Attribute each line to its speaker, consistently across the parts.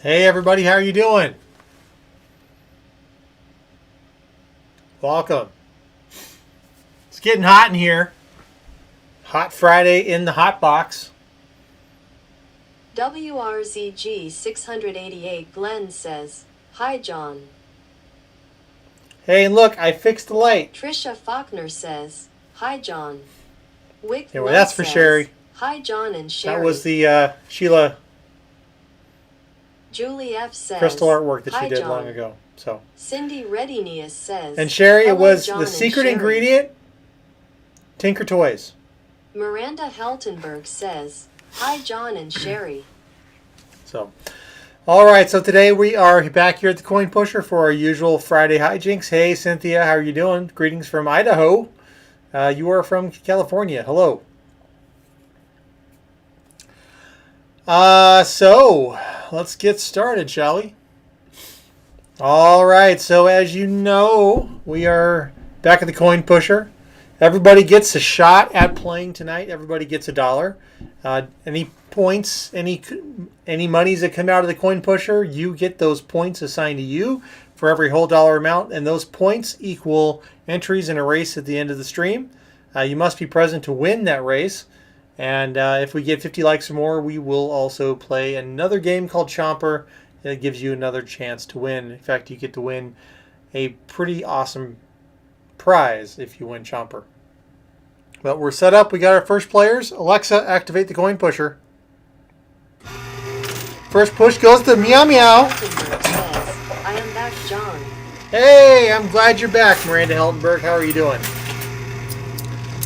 Speaker 1: Hey everybody, how are you doing? Welcome. Let's getting hot in here. Hot Friday in the hot box.
Speaker 2: WRZG 688 Glenn says, "Hi John."
Speaker 1: Hey, and look, I fixed the light.
Speaker 2: Trisha Faulkner says, "Hi John." Wick
Speaker 1: Yeah, well, that's for
Speaker 2: says,
Speaker 1: Sherry.
Speaker 2: "Hi John and Sherry."
Speaker 1: That was the Sheila
Speaker 2: Julie F says,
Speaker 1: crystal artwork that
Speaker 2: "Hi,
Speaker 1: she did
Speaker 2: John."
Speaker 1: long ago. So.
Speaker 2: Cindy Reddinius says,
Speaker 1: And Sherry, it
Speaker 2: "Hello,
Speaker 1: was
Speaker 2: John
Speaker 1: the
Speaker 2: and
Speaker 1: secret
Speaker 2: Sherry."
Speaker 1: ingredient, Tinker Toys.
Speaker 2: Miranda Heltenberg says, "Hi John and Sherry."
Speaker 1: So, all right. So today we are back here at the Coin Pusher for our usual Friday hijinks. Hey, Cynthia, how are you doing? Greetings from Idaho. You are from California. Hello. So let's get started, shall we? All right. So as you know, we are back at the Coin Pusher. Everybody gets a shot at playing tonight. Everybody gets $1. Any points, any monies that come out of the Coin Pusher, you get those points assigned to you for every whole dollar amount, and those points equal entries in a race at the end of the stream. You must be present to win that race, and if we get 50 likes or more, we will also play another game called Chomper that gives you another chance to win. In fact, you get to win a pretty awesome prize if you win Chomper. But we're set up. We got our first players. Alexa, activate the Coin Pusher. First push goes to Meow Meow.
Speaker 2: Heltenberg says, "I am back, John."
Speaker 1: Hey, I'm glad you're back, Miranda Heltenberg. How are you doing?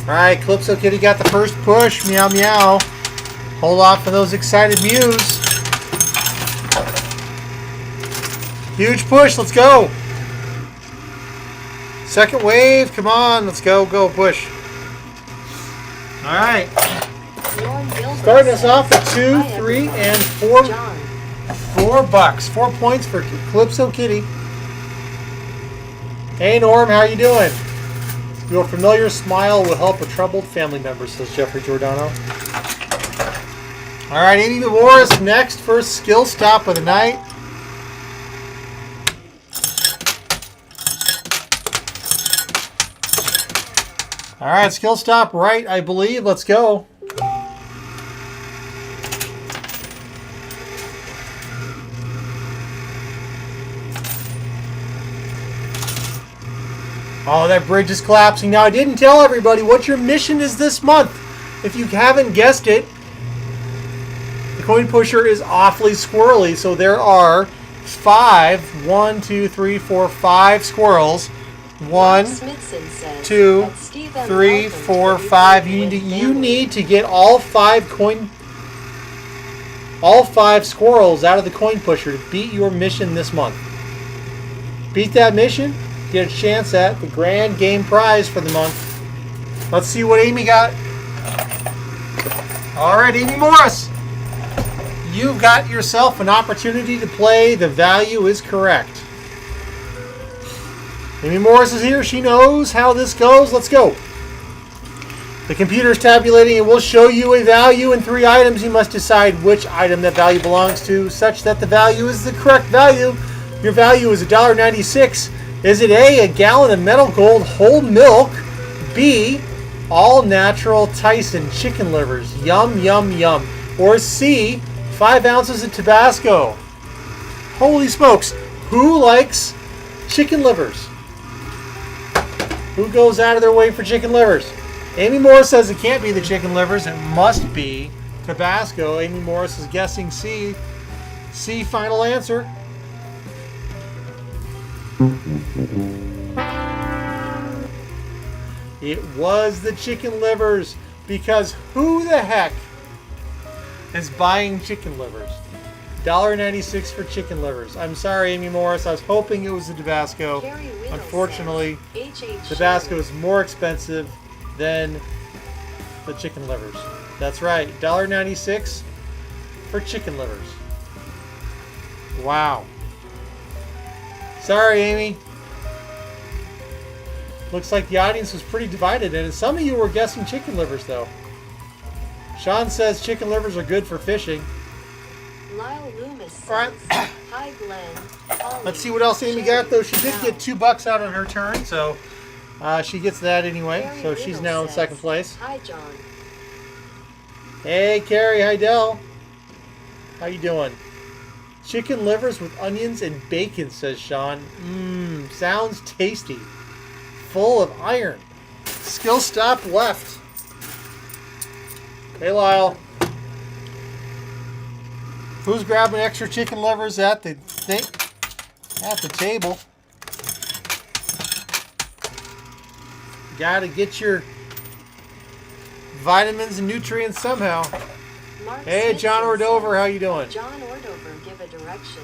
Speaker 1: All right, Calypso Kitty got the first push. Meow Meow. Hold off for those excited mews. Huge push. Let's go. Second wave. Come on. Let's go. Go. Push. All right.
Speaker 2: Norm Gilbert
Speaker 1: Starting us
Speaker 2: says,
Speaker 1: off with 2,
Speaker 2: "Hi,
Speaker 1: 3,
Speaker 2: everyone.
Speaker 1: and 4.
Speaker 2: John."
Speaker 1: $4. 4 points for Calypso Kitty. Hey Norm, how you doing? Your familiar smile will help a troubled family member, says Jeffrey Giordano. All right, Amy Morris next for skill stop of the night. All right, skill stop right, I believe. Let's go. Oh, that bridge is collapsing. Now, I didn't tell everybody what your mission is this month. If you haven't guessed it, the Coin Pusher is awfully squirrely. So there are 5 squirrels.
Speaker 2: Mark Smithson says,
Speaker 1: 2,
Speaker 2: "At Steve M.
Speaker 1: 3,
Speaker 2: Malcolm
Speaker 1: 4,
Speaker 2: tribute
Speaker 1: 5.
Speaker 2: with
Speaker 1: You
Speaker 2: family."
Speaker 1: need to get all 5 squirrels out of the Coin Pusher to beat your mission this month. Beat that mission, get a chance at the grand game prize for the month. Let's see what Amy got. All right, Amy Morris, you've got yourself an opportunity to play The Value is Correct. Amy Morris is here. She knows how this goes. Let's go. The computer is tabulating and will show you a value in 3 items. You must decide which item that value belongs to, such that the value is the correct value. Your value is $1.96. Is it A, a gallon of metal gold whole milk? B, all natural Tyson chicken livers? Yum, yum, yum. Or C, 5 ounces of Tabasco? Holy smokes. Who likes chicken livers? Who goes out of their way for chicken livers? Amy Morris says it can't be the chicken livers. It must be Tabasco. Amy Morris is guessing C. C, final answer. It was the chicken livers, because who the heck is buying chicken livers? $1.96 for chicken livers. I'm sorry, Amy Morris. I was hoping it was the Tabasco.
Speaker 2: Carrie Wheeler
Speaker 1: Unfortunately,
Speaker 2: says, "H.H.
Speaker 1: Tabasco
Speaker 2: Sherry."
Speaker 1: is more expensive than the chicken livers. That's right, $1.96 for chicken livers. Wow. Sorry, Amy. Looks like the audience was pretty divided, and some of you were guessing chicken livers, though. Sean says chicken livers are good for fishing.
Speaker 2: Lyle Loomis says,
Speaker 1: All right.
Speaker 2: "Hi Glenn." Ollie,
Speaker 1: Let's see what else Amy got, though. She did get $2 out on her turn, so She gets that anyway,
Speaker 2: Carrie
Speaker 1: so she's
Speaker 2: Riddle
Speaker 1: now in
Speaker 2: says,
Speaker 1: second place.
Speaker 2: Hi, John.
Speaker 1: Hey, Carrie Heidel. How you doing? Chicken livers with onions and bacon, says Sean. Mmm, sounds tasty. Full of iron. Skill stop left. Hey, Lyle. Who's grabbing extra chicken livers at the table? Gotta get your vitamins and nutrients somehow.
Speaker 2: Mark
Speaker 1: Hey, John
Speaker 2: Smithson
Speaker 1: Ordover,
Speaker 2: says,
Speaker 1: how you doing?
Speaker 2: John Ordover, give a direction.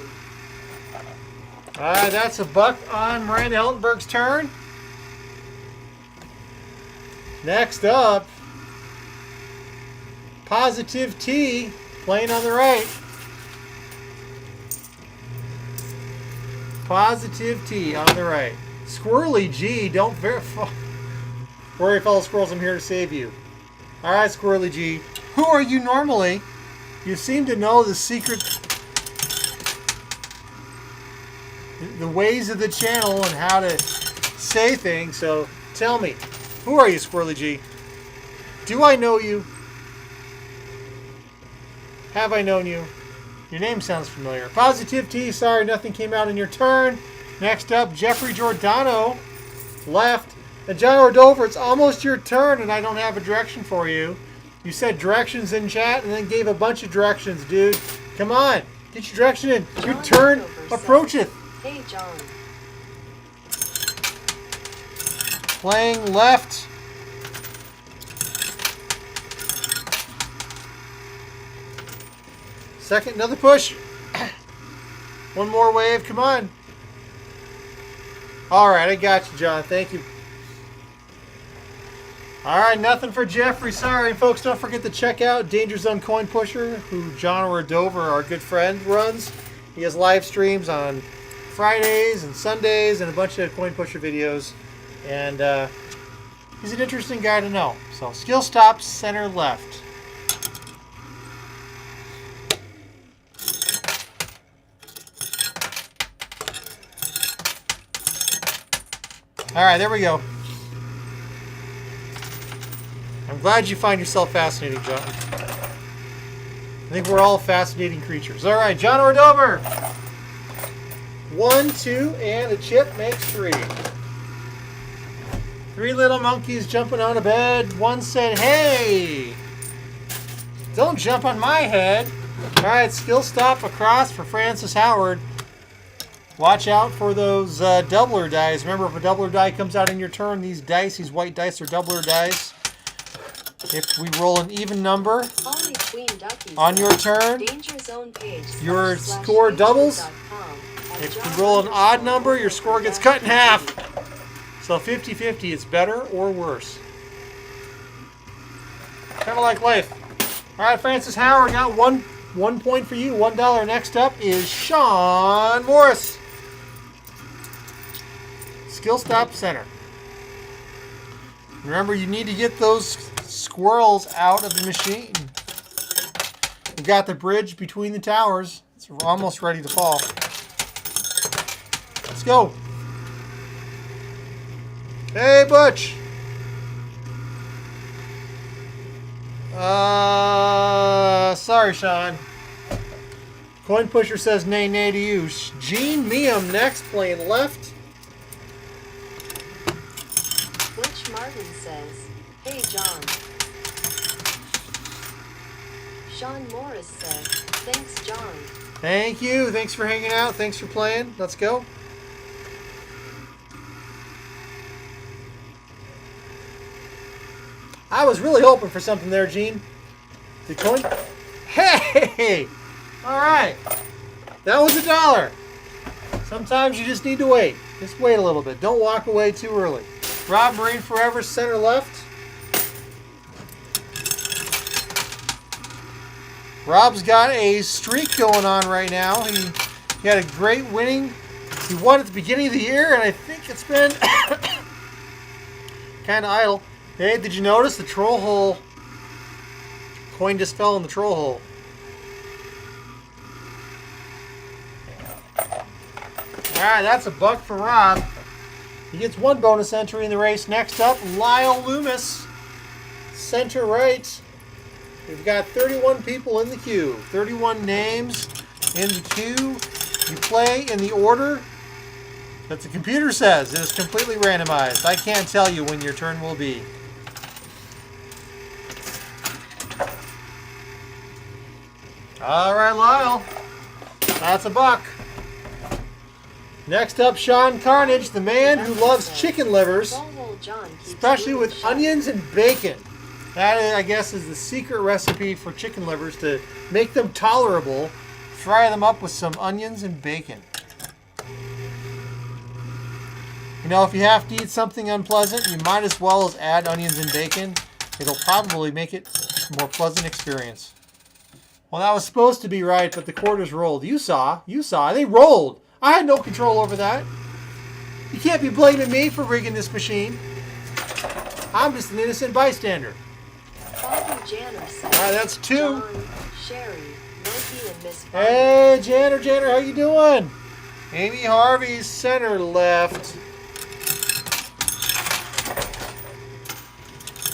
Speaker 1: Alright, that's a buck on Miranda Heltenberg's turn. Next up, Positive T, playing on the right. Positive T on the right. Squirrely G, don't worry, fellow squirrels, I'm here to save you. Alright, Squirrely G. Who are you normally? You seem to know the secret, the ways of the channel and how to say things, so tell me, who are you, Squirrely G? Do I know you? Have I known you? Your name sounds familiar. Positive T, sorry, nothing came out in your turn. Next up, Jeffrey Giordano, left. And John Ordover, it's almost your turn, and I don't have a direction for you. You said directions in chat and then gave a bunch of directions, dude. Come on, get your direction in. Your turn approacheth.
Speaker 2: Hey, John.
Speaker 1: Playing left. Second, another push. One more wave, come on. All right, I got you, John. Thank you. All right, nothing for Jeffrey. Sorry, folks. Don't forget to check out Danger Zone Coin Pusher, who John Ordover, our good friend, runs. He has live streams on Fridays and Sundays and a bunch of Coin Pusher videos. And he's an interesting guy to know. So, skill stop, center left. All right, there we go. I'm glad you find yourself fascinating, John. I think we're all fascinating creatures. All right, John Ordover. 1, 2, and a chip makes 3. 3 little monkeys jumping on a bed. One said, hey, don't jump on my head. All right, skill stop across for Francis Howard. Watch out for those doubler dice. Remember, if a doubler die comes out in your turn, these dice, these white dice, are doubler dice. If we roll an even number on your turn, your score doubles. If you roll an odd number, your score gets cut in half. So 50-50, it's better or worse. Kind of like life. All right, Francis Howard got one point for you, $1. Next up is Sean Morris. Skill stop center. Remember, you need to get those squirrels out of the machine. We've got the bridge between the towers. It's almost ready to fall. Let's go. Hey, Butch. Sorry, Sean. Coin Pusher says nay, nay to you. Gene Meeum next, playing left.
Speaker 2: Butch Martin says, hey, John. Sean Morris says, thanks, John.
Speaker 1: Thank you. Thanks for hanging out. Thanks for playing. Let's go. I was really hoping for something there, Gene. The coin. Hey! All right. That was $1. Sometimes you just need to wait. Just wait a little bit. Don't walk away too early. Rob Marine Forever, center left. Rob's got a streak going on right now. He had a great winning. He won at the beginning of the year, and I think it's been kind of idle. Hey, did you notice the troll hole? Coin just fell in the troll hole. All right, that's a buck for Rob. He gets one bonus entry in the race. Next up, Lyle Loomis, center right. We've got 31 people in the queue, 31 names in the queue. You play in the order that the computer says. It is completely randomized. I can't tell you when your turn will be. All right, Lyle. That's a buck. Next up, Sean Carnage, the man who loves chicken livers, especially with onions and bacon. That, I guess, is the secret recipe for chicken livers, to make them tolerable. Fry them up with some onions and bacon. You know, if you have to eat something unpleasant, you might as well as add onions and bacon. It'll probably make it a more pleasant experience. Well, that was supposed to be right, but the quarters rolled. You saw. They rolled. I had no control over that. You can't be blaming me for rigging this machine. I'm just an innocent bystander. All right, that's 2.
Speaker 2: John, Sherry, Loki, and Miss
Speaker 1: Hey, Janner, how you doing? Amy Harvey's center left.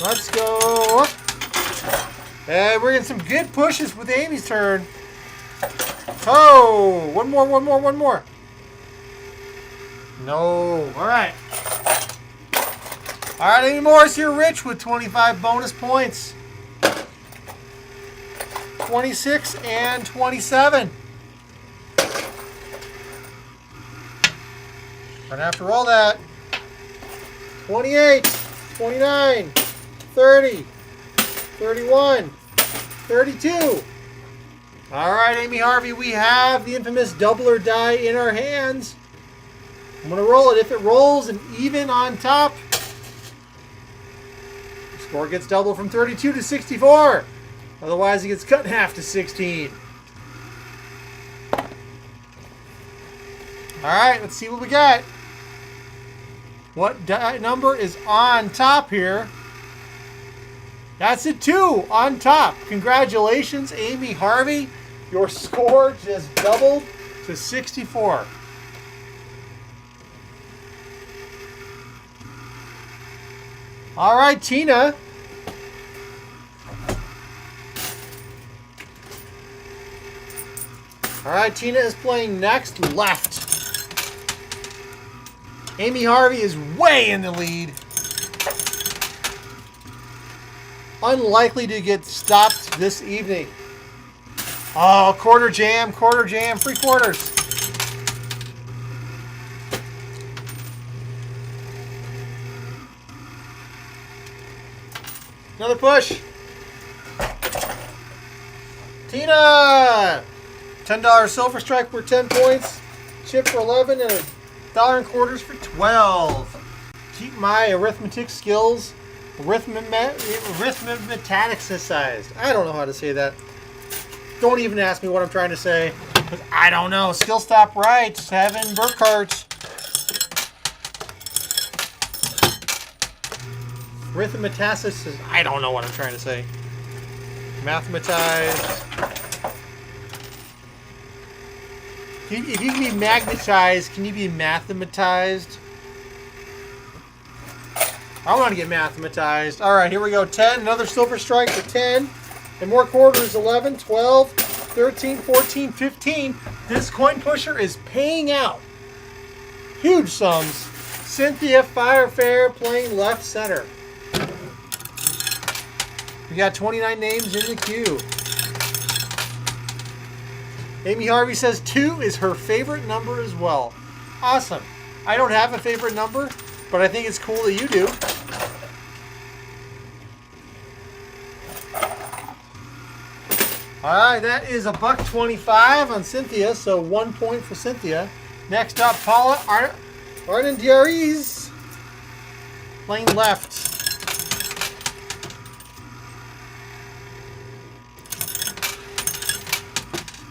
Speaker 1: Let's go. Hey, we're getting some good pushes with Amy's turn. Oh, one more. No. All right, Amy Morris here, Rich, with 25 bonus points. 26 and 27. Gonna have to roll that. 28, 29, 30, 31, 32. All right, Amy Harvey, we have the infamous doubler die in our hands. I'm going to roll it. If it rolls an even on top, the score gets doubled from 32 to 64. Otherwise, it gets cut in half to 16. All right, let's see what we got. What die number is on top here? That's a 2 on top. Congratulations, Amy Harvey. Your score just doubled to 64. All right, Tina. All right, Tina is playing next left. Amy Harvey is way in the lead. Unlikely to get stopped this evening. Oh, quarter jam, 3 quarters. Another push. Tina! $10 silver strike for 10 points. Chip for 11 and $1.25 for 12. Keep my arithmetic skills arithmeticized. I don't know how to say that. Don't even ask me what I'm trying to say, because I don't know. Skill stop right. Evan Burkhart. Arithmeticized. I don't know what I'm trying to say. Mathematized. If you can be magnetized, can you be mathematized? I want to get mathematized. All right, here we go. 10. Another silver strike for 10. And more quarters. 11, 12, 13, 14, 15. This coin pusher is paying out huge sums. Cynthia Firefair playing left center. We got 29 names in the queue. Amy Harvey says 2 is her favorite number as well. Awesome. I don't have a favorite number, but I think it's cool that you do. All right, that is $1.25 on Cynthia, so 1 point for Cynthia. Next up, Paula Arnandiaris playing left.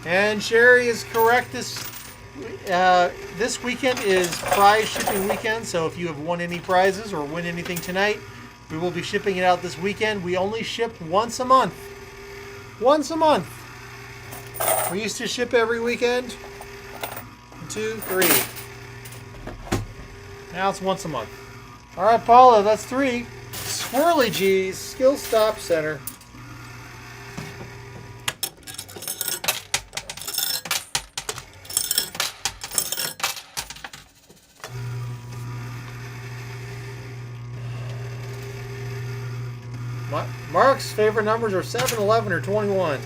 Speaker 1: And Sherry is correct. This weekend is prize shipping weekend, so if you have won any prizes or win anything tonight, we will be shipping it out this weekend. We only ship once a month. Once a month. We used to ship every weekend. 2, 3. Now it's once a month. All right, Paula, that's 3. Squirrely G's, Skill Stop Center. Mark's favorite numbers are 7, 11, or 21.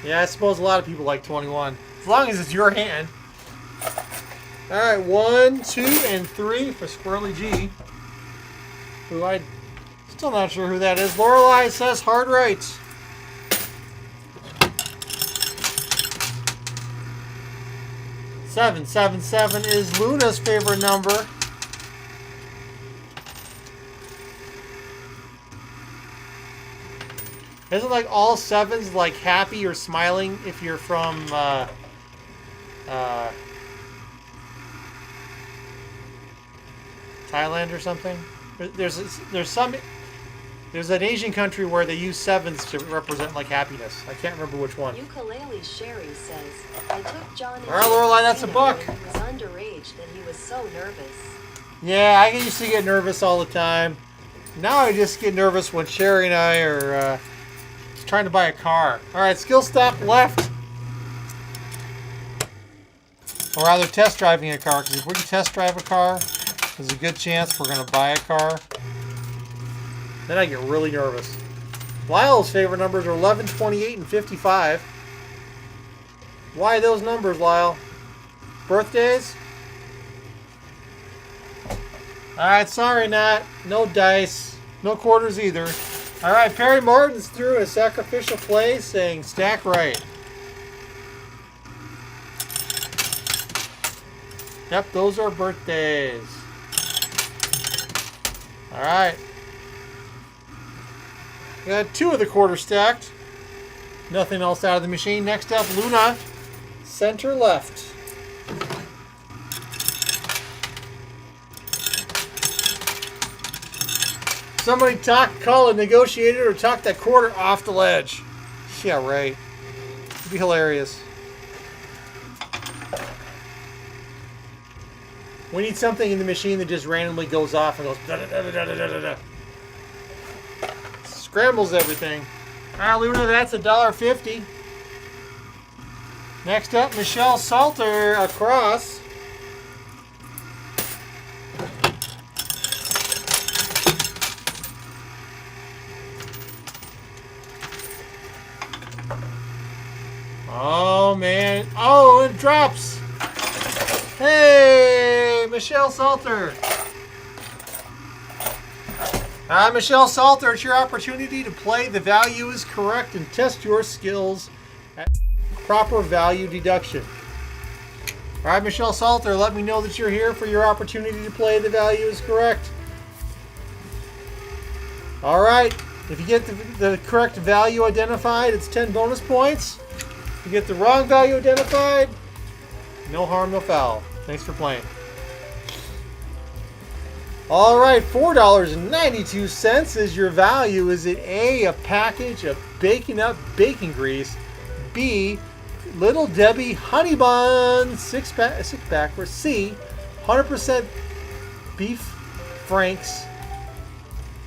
Speaker 1: Yeah, I suppose a lot of people like 21. As long as it's your hand. Alright, 1, 2, and 3 for Squirrely G. Who I still not sure who that is. Lorelei says hard right. Seven, 7, 7 is Luna's favorite number. Isn't like all 7s like happy or smiling if you're from Thailand or something? There's an Asian country where they use 7s to represent like happiness. I can't remember which one.
Speaker 2: Ukuleles Sherry says, I took John
Speaker 1: All right, Lorelei, that's a buck.
Speaker 2: When he was underage that he was so nervous.
Speaker 1: Yeah, I used to get nervous all the time. Now I just get nervous when Sherry and I are trying to buy a car. All right, skill stop left. Or rather, test driving a car, because if we can test drive a car, there's a good chance we're going to buy a car. Then I get really nervous. Lyle's favorite numbers are 11, 28, and 55. Why those numbers, Lyle? Birthdays? Alright, sorry, Nat. No dice. No quarters either. Alright, Perry Martin's through a sacrificial play saying stack right. Yep, those are birthdays. Alright. Got 2 of the quarters stacked. Nothing else out of the machine. Next up, Luna. Center left. Somebody call a negotiator or talk that quarter off the ledge. Yeah, right. It'd be hilarious. We need something in the machine that just randomly goes off and goes da da da da da da da. Scrambles everything. Alright, Luna, that's $1.50. Next up, Michelle Salter across. Oh, man. Oh, it drops. Hey, Michelle Salter. Michelle Salter, it's your opportunity to play The Value is Correct and test your skills at proper value deduction. All right, Michelle Salter, let me know that you're here for your opportunity to play The Value is Correct. All right, if you get the correct value identified, it's 10 bonus points. If you get the wrong value identified, no harm, no foul. Thanks for playing. All right, $4.92 is your value. Is it A, package of Baking Up bacon grease, B, Little Debbie honey bun six pack, or C, 100% beef franks,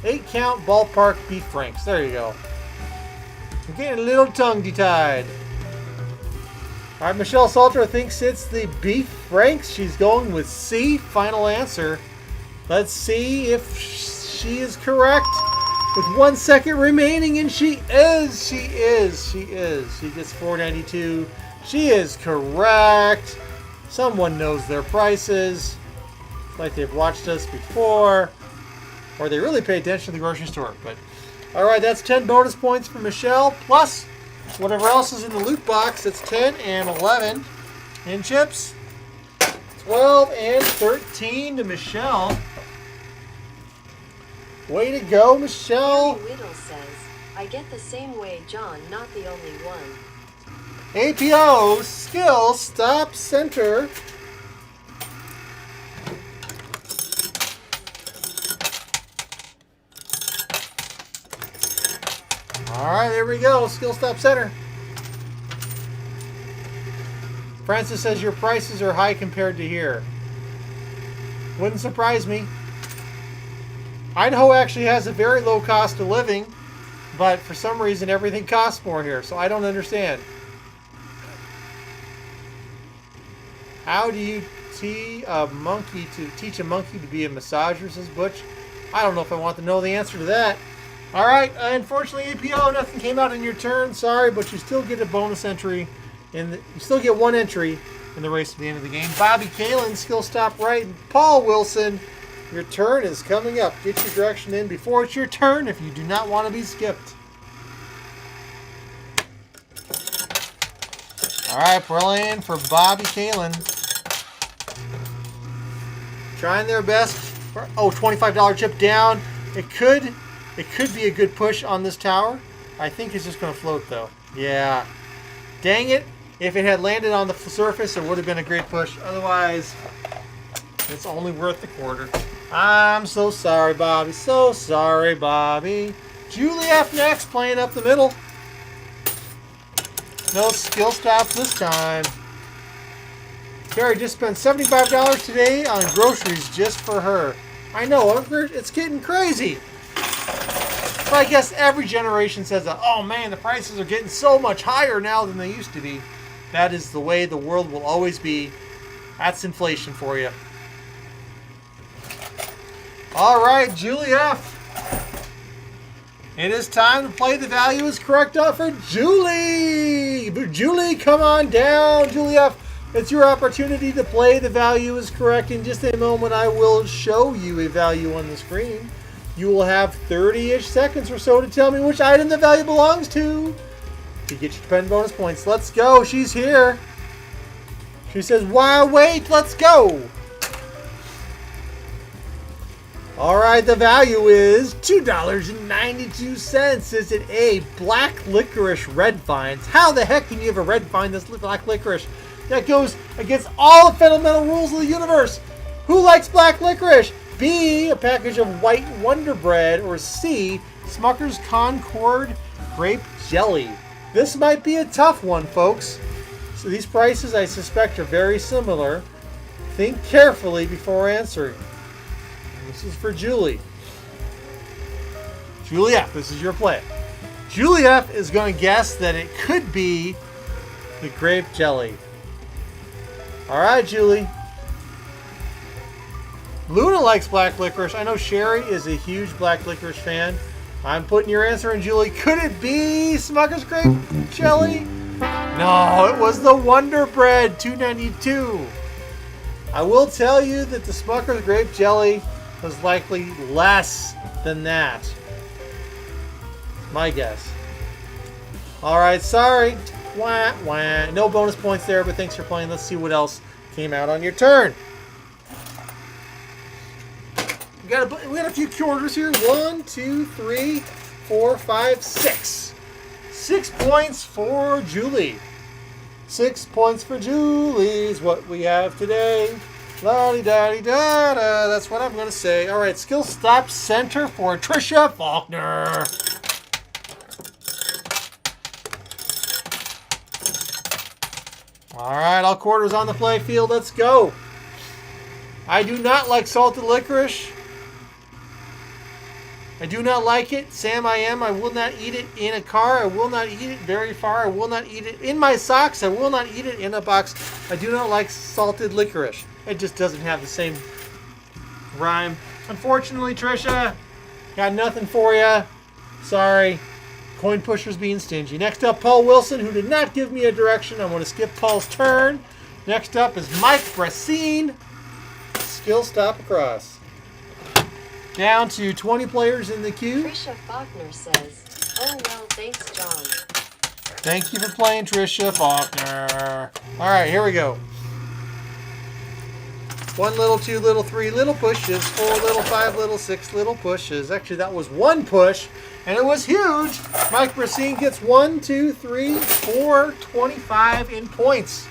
Speaker 1: 8-count ballpark beef franks? There you go. I'm getting a little tongue-tied. All right, Michelle Salter thinks it's the beef franks. She's going with C. Final answer. Let's see if she is correct. With 1 second remaining, and she is. She gets $4.92. She is correct. Someone knows their prices. Like they've watched us before. Or they really pay attention to the grocery store. But all right, that's 10 bonus points for Michelle. Plus whatever else is in the loot box. That's 10 and 11. And chips. 12 and 13 to Michelle. Way to go, Michelle.
Speaker 2: Harry Whittle says, I get the same way, John, not the only one.
Speaker 1: APO, skill, stop, center. All right, there we go. Skill, stop, center. Francis says your prices are high compared to here. Wouldn't surprise me. Idaho actually has a very low cost of living, but for some reason everything costs more here, so I don't understand. How do you teach a monkey to be a massager, says Butch? I don't know if I want to know the answer to that. All right, unfortunately, APO, nothing came out in your turn. Sorry, but you still get a bonus entry. You still get one entry in the race at the end of the game. Bobby Kalin, skill stop right. And Paul Wilson, your turn is coming up. Get your direction in before it's your turn if you do not want to be skipped. All right, playing for Bobby Kalin. Trying their best. Oh, $25 chip down. It could be a good push on this tower. I think it's just going to float, though. Yeah. Dang it. If it had landed on the surface, it would have been a great push. Otherwise, it's only worth the quarter. I'm so sorry, Bobby. So sorry, Bobby. Julie F. next, playing up the middle. No skill stops this time. Carrie just spent $75 today on groceries just for her. I know, it's getting crazy. But I guess every generation says, oh man, the prices are getting so much higher now than they used to be. That is the way the world will always be. That's inflation for you. All right, Julie F. It is time to play the value is correct up for Julie. Julie, come on down. Julie F. It's your opportunity to play the value is correct. In just a moment, I will show you a value on the screen. You will have 30-ish seconds or so to tell me which item the value belongs to get your 10 bonus points. Let's go. She's here. She says, why wait? Let's go. All right, the value is $2.92. Is it A, black licorice red vines? How the heck can you have a red vine that's black licorice? That goes against all the fundamental rules of the universe. Who likes black licorice? B, a package of white Wonder Bread. Or C, Smucker's Concord grape jelly. This might be a tough one, folks. So these prices, I suspect, are very similar. Think carefully before answering. This is for Julie. Julie F., this is your play. Julie F. is going to guess that it could be the grape jelly. All right, Julie. Luna likes black licorice. I know Sherry is a huge black licorice fan. I'm putting your answer in, Julie. Could it be Smucker's grape jelly? No, it was the Wonder Bread, $2.92. I will tell you that the Smucker's grape jelly was likely less than that. My guess. All right, sorry. Wah, wah. No bonus points there, but thanks for playing. Let's see what else came out on your turn. We got a few quarters here. 1, 2, 3, 4, 5, 6. 6 points for Julie. 6 points for Julie is what we have today. La-di-da-di-da-da. That's what I'm going to say. All right, skill stop center for Tricia Faulkner. All right, all quarters on the play field. Let's go. I do not like salted licorice. I do not like it. Sam, I am. I will not eat it in a car. I will not eat it very far. I will not eat it in my socks. I will not eat it in a box. I do not like salted licorice. It just doesn't have the same rhyme. Unfortunately, Trisha, got nothing for you. Sorry. Coin pusher's being stingy. Next up, Paul Wilson, who did not give me a direction. I'm going to skip Paul's turn. Next up is Mike Brasine. Skill stop across. Down to 20 players in the queue.
Speaker 2: Tricia Faulkner says, oh well, thanks, John.
Speaker 1: Thank you for playing, Tricia Faulkner. All right, here we go. 1 little, 2 little, 3 little pushes, 4 little, 5 little, 6 little pushes. Actually, that was 1 push, and it was huge. Mike Brasine gets 1, 2, 3, 4, 25 in points.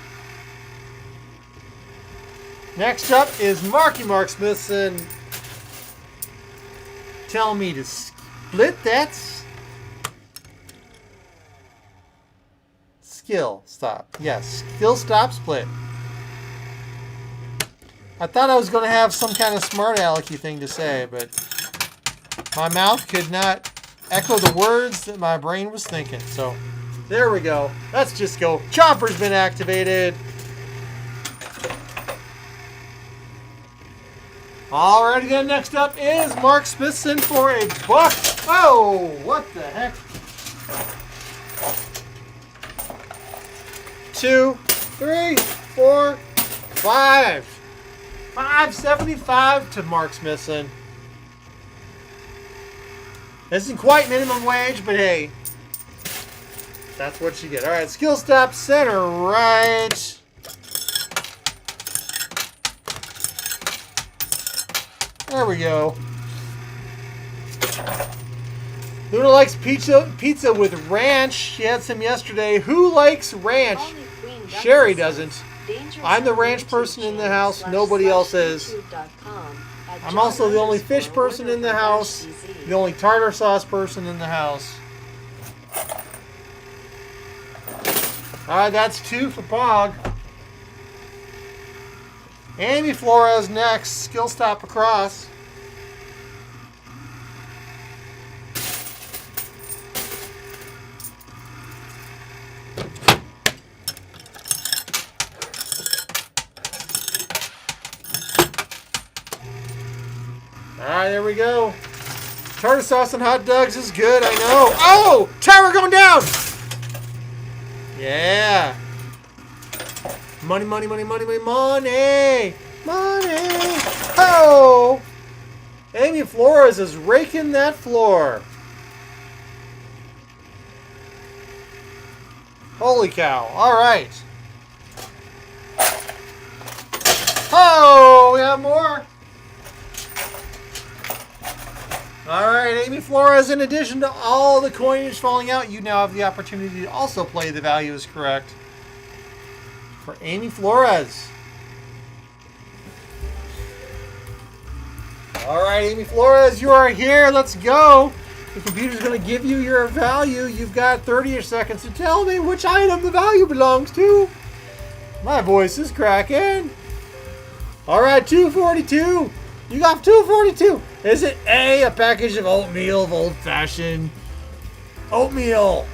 Speaker 1: Next up is Marky Mark Smithson. Tell me to split that skill stop. Yes, skill stop split. I thought I was going to have some kind of smart alecky thing to say, but my mouth could not echo the words that my brain was thinking. So there we go. Let's just go. Chomper's been activated. Alrighty then, next up is Mark Smithson for a buck. Oh, what the heck? 2, 3, 4, 5. $5.75 to Mark Smithson. This isn't quite minimum wage, but hey, that's what you get. All right, skill stop center right. There we go. Luna likes pizza with ranch. She had some yesterday. Who likes ranch? Sherry doesn't. I'm the ranch person in the house. Nobody else is. I'm also the only fish person in the house. The only tartar sauce person in the house. Alright, that's 2 for Pog. Amy Flores next. Skill stop across. Alright, there we go. Tartar sauce and hot dogs is good, I know. Oh! Tower going down! Yeah. Money, money, money, money, money, money! Money! Oh! Amy Flores is raking that floor. Holy cow. Alright. Oh! We have more. Alright, Amy Flores, in addition to all the coinage falling out, you now have the opportunity to also play the value is correct for Amy Flores. Alright, Amy Flores, you are here. Let's go. The computer's going to give you your value. You've got 30 seconds to tell me which item the value belongs to. My voice is cracking. Alright, 242. You got 242. Is it A, a package of oatmeal of old-fashioned oatmeal?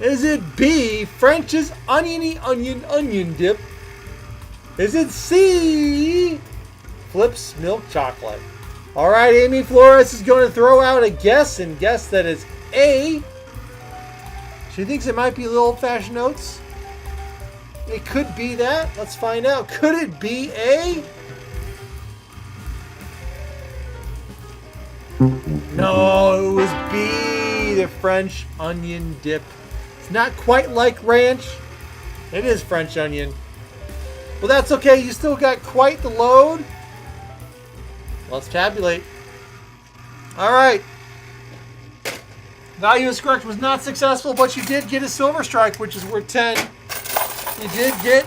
Speaker 1: Is it B, French's onion dip? Is it C, Flip's milk chocolate? All right, Amy Flores is going to throw out a guess and guess that it's A. She thinks it might be Little Old-Fashioned Oats. It could be that. Let's find out. Could it be A? No, it was B, the French onion dip. It's not quite like ranch. It is French onion. Well, that's okay. You still got quite the load. Let's tabulate. All right. Value is correct. Was not successful, but you did get a silver strike, which is worth 10. You did get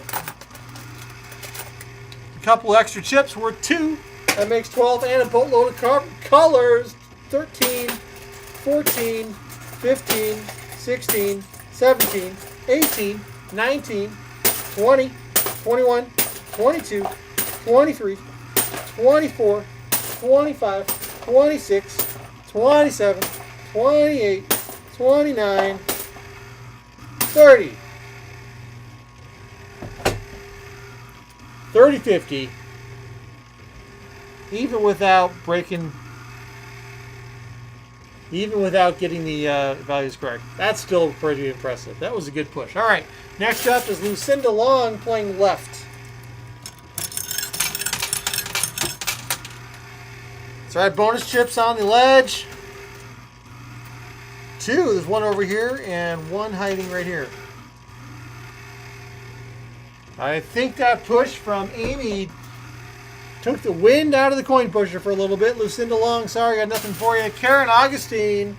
Speaker 1: a couple extra chips worth 2. That makes 12, and a boatload of colors. 13, 14, 15, 16, 17, 18, 19, 20, 21, 22, 23, 24, 25, 26, 27, 28, 29, 30. 30-50. Even without getting the values correct. That's still pretty impressive. That was a good push. All right, next up is Lucinda Long playing left. That's right, bonus chips on the ledge. 2, there's one over here and one hiding right here. I think that push from Amy took the wind out of the coin pusher for a little bit. Lucinda Long, sorry, got nothing for you. Karen Augustine,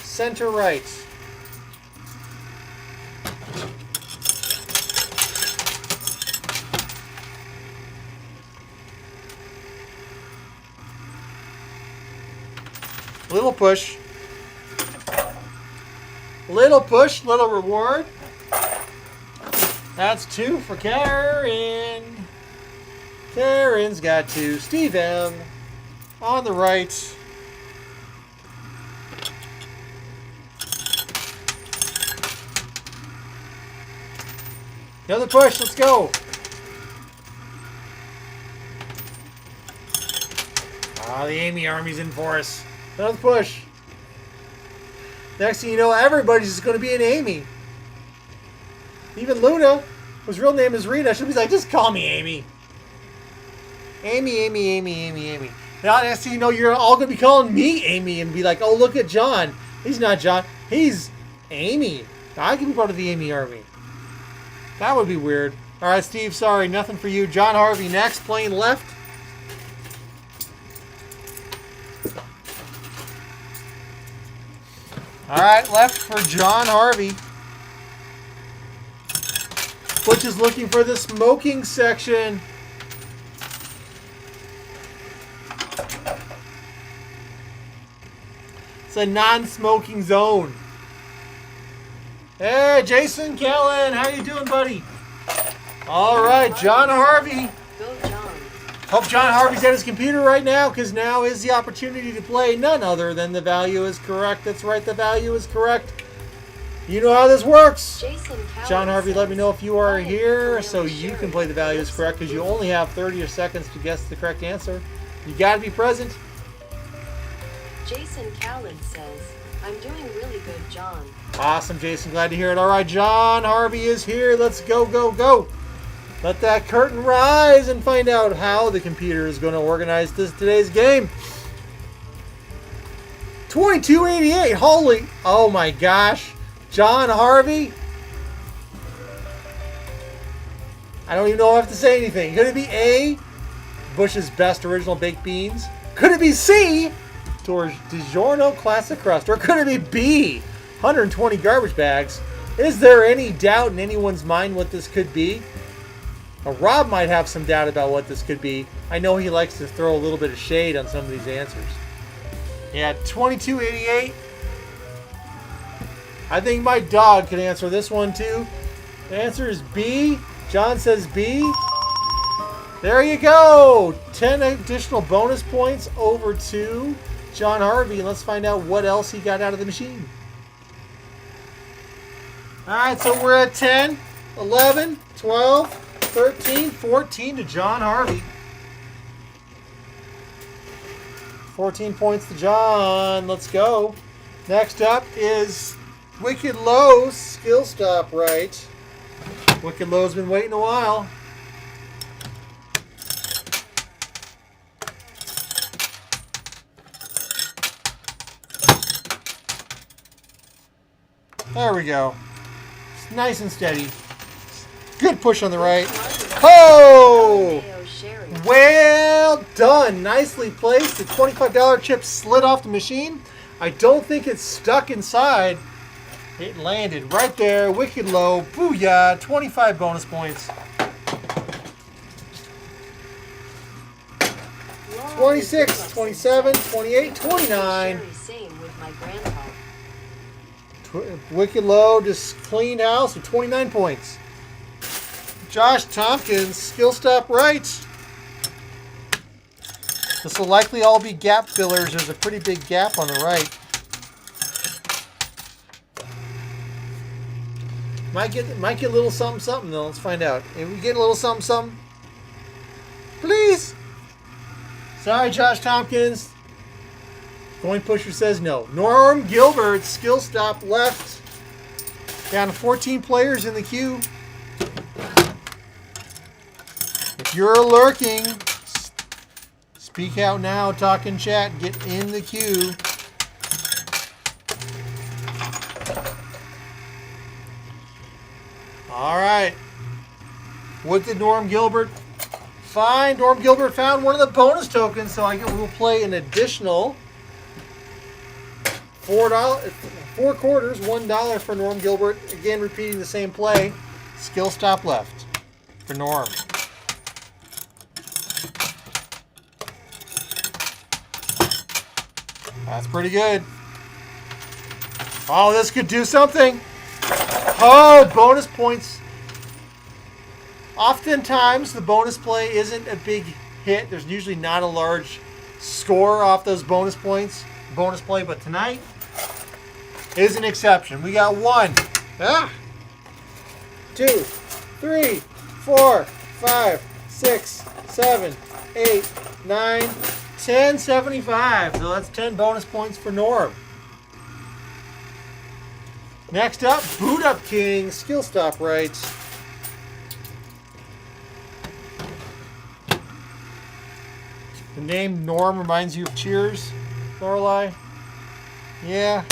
Speaker 1: center right. Little push. Little push, little reward. That's 2 for Karen. Karen's got 2. Steve M. On the right. Another push. Let's go. Ah, the Amy Army's in for us. Another push. Next thing you know, everybody's just going to be an Amy. Even Luna, whose real name is Rita, she'll be like, just call me Amy. Amy, Amy, Amy, Amy, Amy. Now, next thing you know, you're all going to be calling me Amy and be like, oh, look at John. He's not John. He's Amy. I can be part of the Amy Army. That would be weird. All right, Steve, sorry. Nothing for you. John Harvey next, playing left. All right, left for John Harvey. Butch is looking for the smoking section. It's a non-smoking zone. Hey, Jason Kellen, how you doing, buddy? All right, John Harvey.
Speaker 2: Go, John.
Speaker 1: Hope John Harvey's at his computer right now, because now is the opportunity to play none other than the value is correct. That's right, the value is correct. You know how this works.
Speaker 2: Jason
Speaker 1: John Harvey, let me know if you are
Speaker 2: Hi,
Speaker 1: here so
Speaker 2: Squirelly
Speaker 1: you can play the value is correct, because you only have 30 seconds to guess the correct answer. You got to be present.
Speaker 2: Jason Callan says, I'm doing really good, John.
Speaker 1: Awesome, Jason. Glad to hear it. All right, John Harvey is here. Let's go, go, go. Let that curtain rise and find out how the computer is going to organize today's game. 2288. Holy, oh my gosh. John Harvey. I don't even know if I have to say anything. Could it be A, Bush's best original baked beans? Could it be C, DiGiorno classic crust? Or could it be B, 120 garbage bags? Is there any doubt in anyone's mind what this could be? Rob might have some doubt about what this could be. I know he likes to throw a little bit of shade on some of these answers. Yeah, 2288. I think my dog can answer this one too. The answer is B. John says B. There you go. 10 additional bonus points over to John Harvey. Let's find out what else he got out of the machine. All right, so we're at 10, 11, 12, 13, 14 to John Harvey. 14 points to John. Let's go. Next up is Wicked Low, skill stop right. Wicked Low's been waiting a while. There we go. It's nice and steady. Good push on the right. Oh! Well done. Nicely placed. The $25 chip slid off the machine. I don't think it's stuck inside. It landed right there. Wicked Low. Booyah. 25 bonus points. 26, 27, 28, 29. Wicked Low just cleaned house with 29 points. Josh Tompkins, skill stop right. This will likely all be gap fillers. There's a pretty big gap on the right. Might get a little something something though. Let's find out. If we get a little something something, please. Sorry, Josh Tompkins. Coin pusher says no. Norm Gilbert, skill stop left. Down to 14 players in the queue. If you're lurking, speak out now, talk in chat, get in the queue. All right. What did Norm Gilbert find? Norm Gilbert found one of the bonus tokens, so we'll play an additional $4, 4 quarters, $1 for Norm Gilbert. Again, repeating the same play. Skill stop left for Norm. That's pretty good. Oh, this could do something. Oh, bonus points Oftentimes, the bonus play isn't a big hit. There's usually not a large score off those bonus play, but tonight is an exception. We got 1, 2, 3, 4, 5, 6, 7, 8, 9, 10, 75. So that's 10 bonus points for Norm. Next up, Boot Up King, skill stop right. The name Norm reminds you of Cheers, Lorelei? Yeah.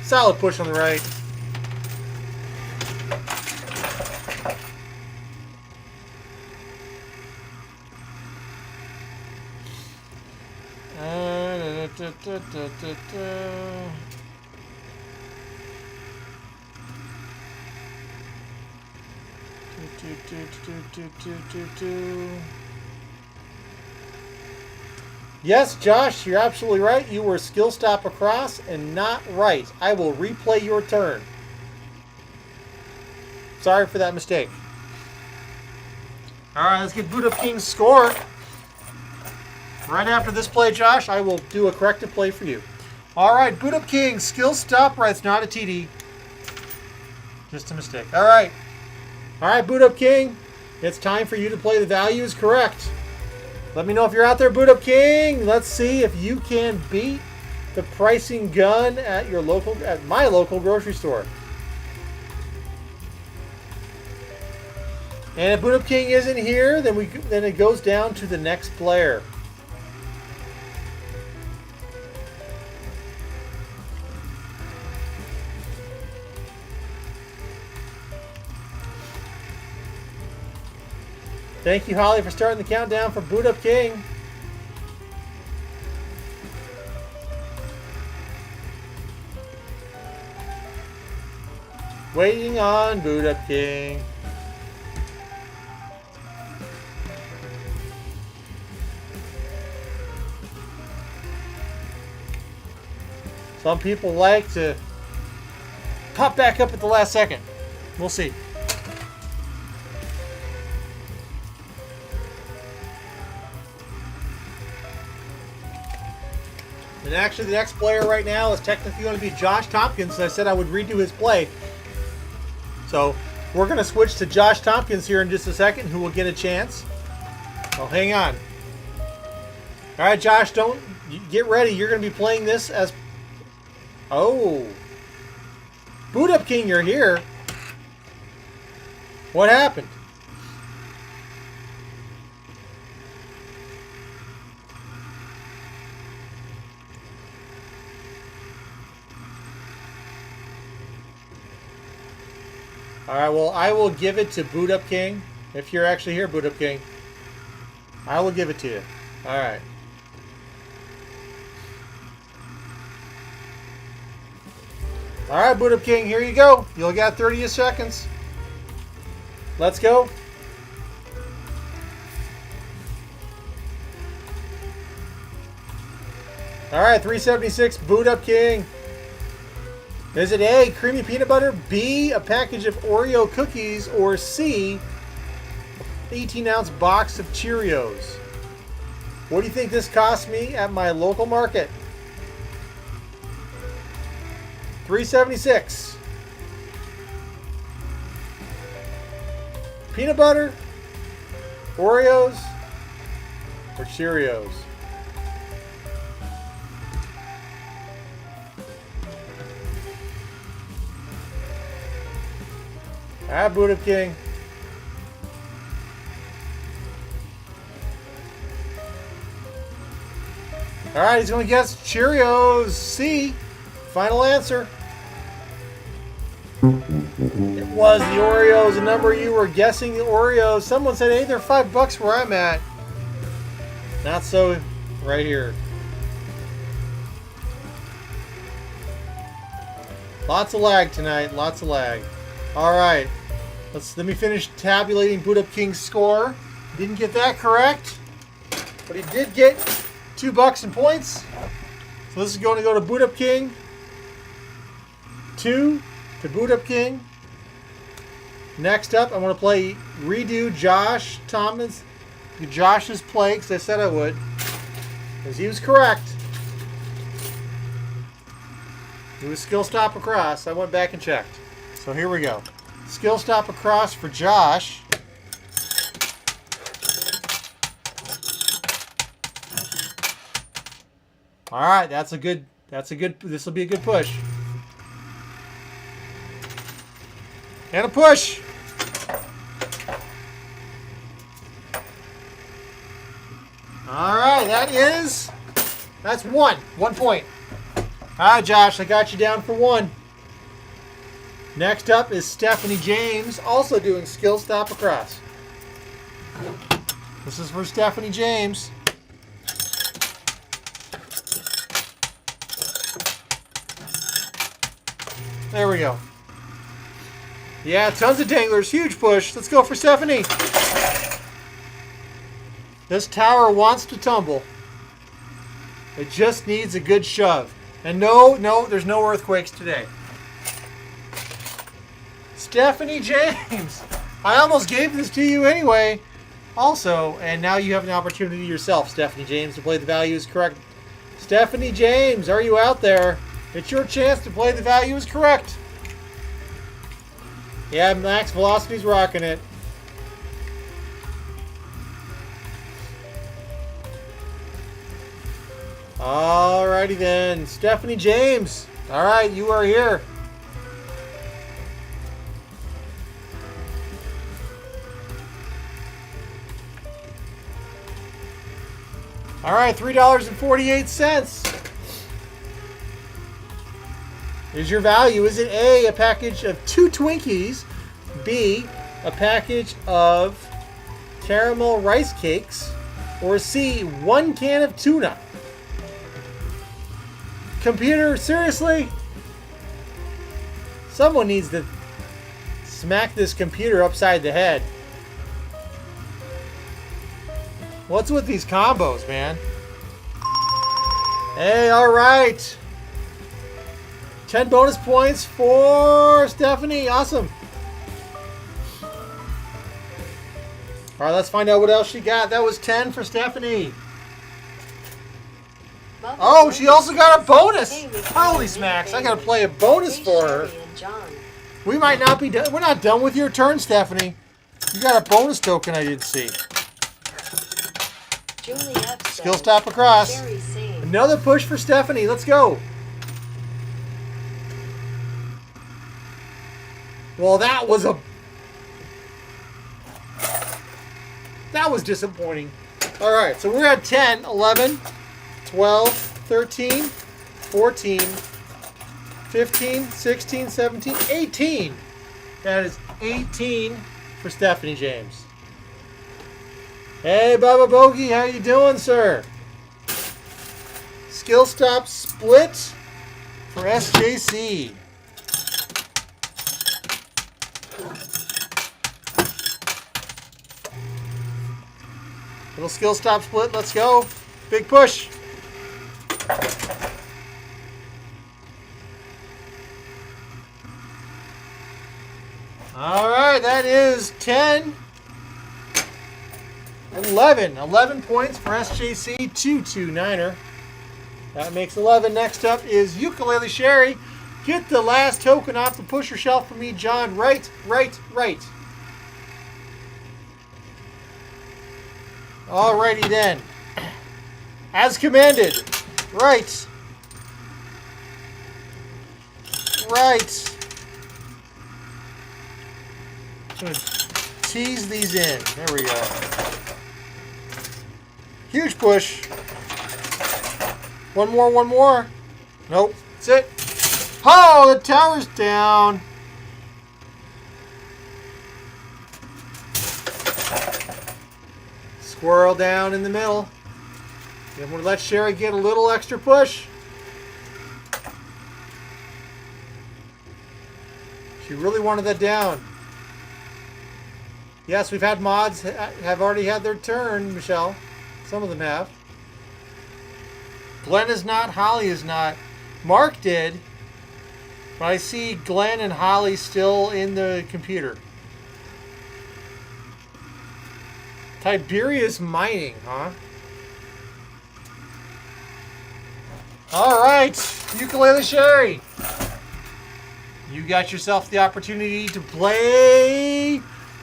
Speaker 1: Solid push on the right. Yes, Josh, you're absolutely right. You were skill stop across and not right. I will replay your turn. Sorry for that mistake. All right, let's get Boot Up King's score. Right after this play, Josh, I will do a corrected play for you. All right, Boot Up King, skill stop right's not a TD. Just a mistake. All right, Boot Up King, it's time for you to play the value is correct. Let me know if you're out there, Boot Up King. Let's see if you can beat the pricing gun at my local grocery store. And if Boot Up King isn't here, then it goes down to the next player. Thank you, Holly, for starting the countdown for Boot Up King. Waiting on Boot Up King. Some people like to pop back up at the last second. We'll see. And actually, the next player right now is technically going to be Josh Tompkins. I said I would redo his play. So we're going to switch to Josh Tompkins here in just a second, who will get a chance. Oh, hang on. All right, Josh, get ready. You're going to be playing this as... Oh. Boot Up King, you're here. What happened? All right, well, I will give it to Boot Up King. If you're actually here, Boot Up King, I will give it to you. All right. All right, Boot Up King, here you go. You only got 30 seconds. Let's go. All right, 376, Boot Up King. Is it A, creamy peanut butter, B, a package of Oreo cookies, or C, 18-ounce box of Cheerios? What do you think this cost me at my local market? 376. Peanut butter, Oreos, or Cheerios? All right, Boot Up King. All right, he's going to guess Cheerios. C. Final answer. It was the Oreos. The number you were guessing the Oreos. Someone said, hey, they're $5 where I'm at. Not so right here. Lots of lag tonight. Lots of lag. All right. Let me finish tabulating Boot Up King's score. Didn't get that correct, but he did get $2 in points. So this is going to go to Boot Up King. 2 to Boot Up King. Next up, I'm going to play redo Josh Thomas. Josh's play, because I said I would. Because he was correct. It was skill stop across. I went back and checked. So here we go. Skill stop across for Josh. All right, that's a good, this will be a good push. And a push. All right, that's 1 point. All right, Josh, I got you down for 1. Next up is Stephanie James, also doing skill stop across. This is for Stephanie James. There we go. Yeah, tons of danglers. Huge push. Let's go for Stephanie. This tower wants to tumble. It just needs a good shove. And no, there's no earthquakes today. Stephanie James. I almost gave this to you anyway. Also, and now you have an opportunity yourself, Stephanie James, to play the values correct. Stephanie James, are you out there? It's your chance to play the values correct. Yeah, Max Velocity's rocking it. Alrighty then. Stephanie James. Alright, you are here. Alright, $3.48 is your value. Is it A, a package of 2 Twinkies, B, a package of caramel rice cakes, or C, 1 can of tuna? Computer, seriously? Someone needs to smack this computer upside the head. What's with these combos, man? Hey, alright. 10 bonus points for Stephanie. Awesome. Alright, let's find out what else she got. That was 10 for Stephanie. Oh, she also got a bonus. Holy smacks. I got to play a bonus for her. We might not be done. We're not done with your turn, Stephanie. You got a bonus token I didn't see. Skill stop across. Another push for Stephanie. Let's go. Well, that was disappointing. All right, so we're at 10, 11, 12, 13, 14, 15, 16, 17, 18. That is 18 for Stephanie James. Hey, Bubba Bogey, how you doing, sir? Skill stop split for SJC. Little skill stop split. Let's go. Big push. All right, that is 10. 11 points for SJC 229er. That makes 11. Next up is Ukulele Sherry. Get the last token off the pusher shelf for me, John. Right. Alrighty then. As commanded. Right. I'm going to tease these in. There we go. Huge push. One more. Nope. That's it. Oh, the tower's down. Squirrel down in the middle. I'm going to let Sherry get a little extra push. She really wanted that down. Yes, we've had mods have already had their turn, Michelle. Some of them have. Glenn is not. Holly is not. Mark did. But I see Glenn and Holly still in the computer. Tiberius Mining, huh? All right, Ukulele Sherry. You got yourself the opportunity to play.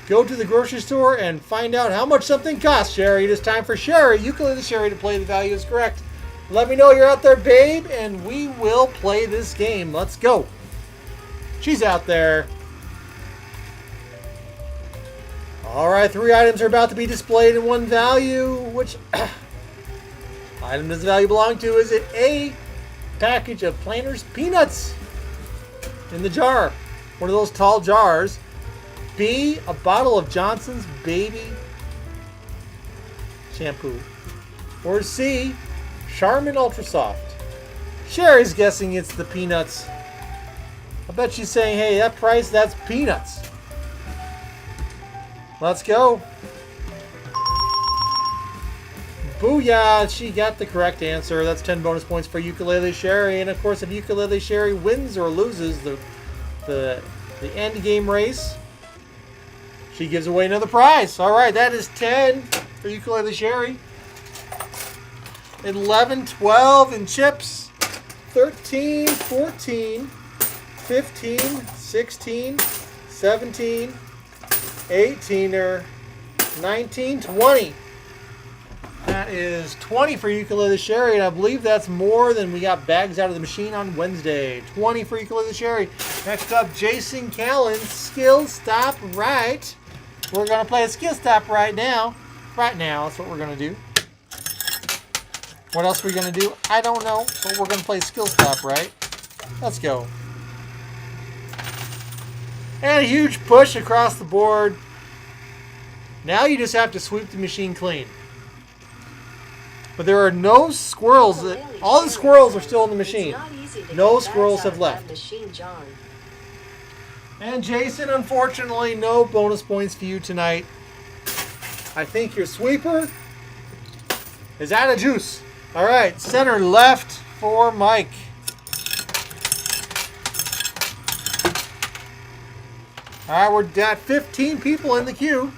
Speaker 1: Go to the grocery store and find out how much something costs, Sherry. It is time for Sherry, Ukulele Sherry, to play. The value is correct. Let me know you're out there, babe, and we will play this game. Let's go. She's out there. All right, 3 items are about to be displayed in one value. Which item does the value belong to? Is it A, package of Planters Peanuts in the jar, one of those tall jars? B, a bottle of Johnson's Baby Shampoo? Or C, Charmin Ultra Soft? Sherry's guessing it's the Peanuts. I bet she's saying, hey, that price, that's peanuts. Let's go. Booyah! She got the correct answer. That's 10 bonus points for Ukulele Sherry. And of course, if Ukulele Sherry wins or loses the end game race, she gives away another prize. All right, that is 10 for Ukulele Sherry. 11, 12 in chips. 13, 14, 15, 16, 17, 18, 19, 20. That is 20 for Ukulele Sherry, and I believe that's more than we got bags out of the machine on Wednesday. 20 for Ukulele Sherry. Next up, Jason Callan, Skill Stop Right. We're going to play a Skill Stop right now. Right now, that's what we're going to do. What else are we going to do? I don't know, but we're going to play Skill Stop Right. Let's go. And a huge push across the board. Now you just have to sweep the machine clean. But there are no squirrels. All the squirrels are still in the machine. No squirrels have left. And Jason, unfortunately, no bonus points for you tonight. I think your sweeper is out of juice. All right, center left for Mike. All right, we're at 15 people in the queue.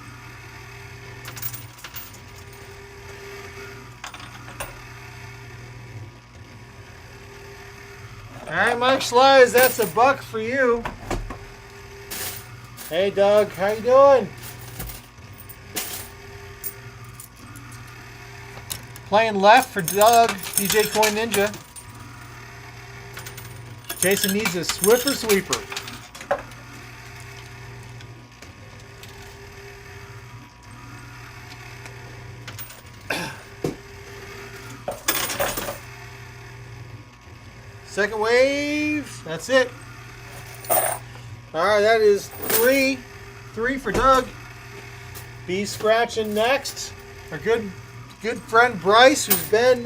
Speaker 1: All right, Mike Slice, that's a buck for you. Hey, Doug, how you doing? Playing left for Doug, DJ Coin Ninja. Jason needs a Swiffer sweeper. Second wave. That's it. All right, that is three. 3 for Doug. Be scratching next. Our good friend Bryce, who's been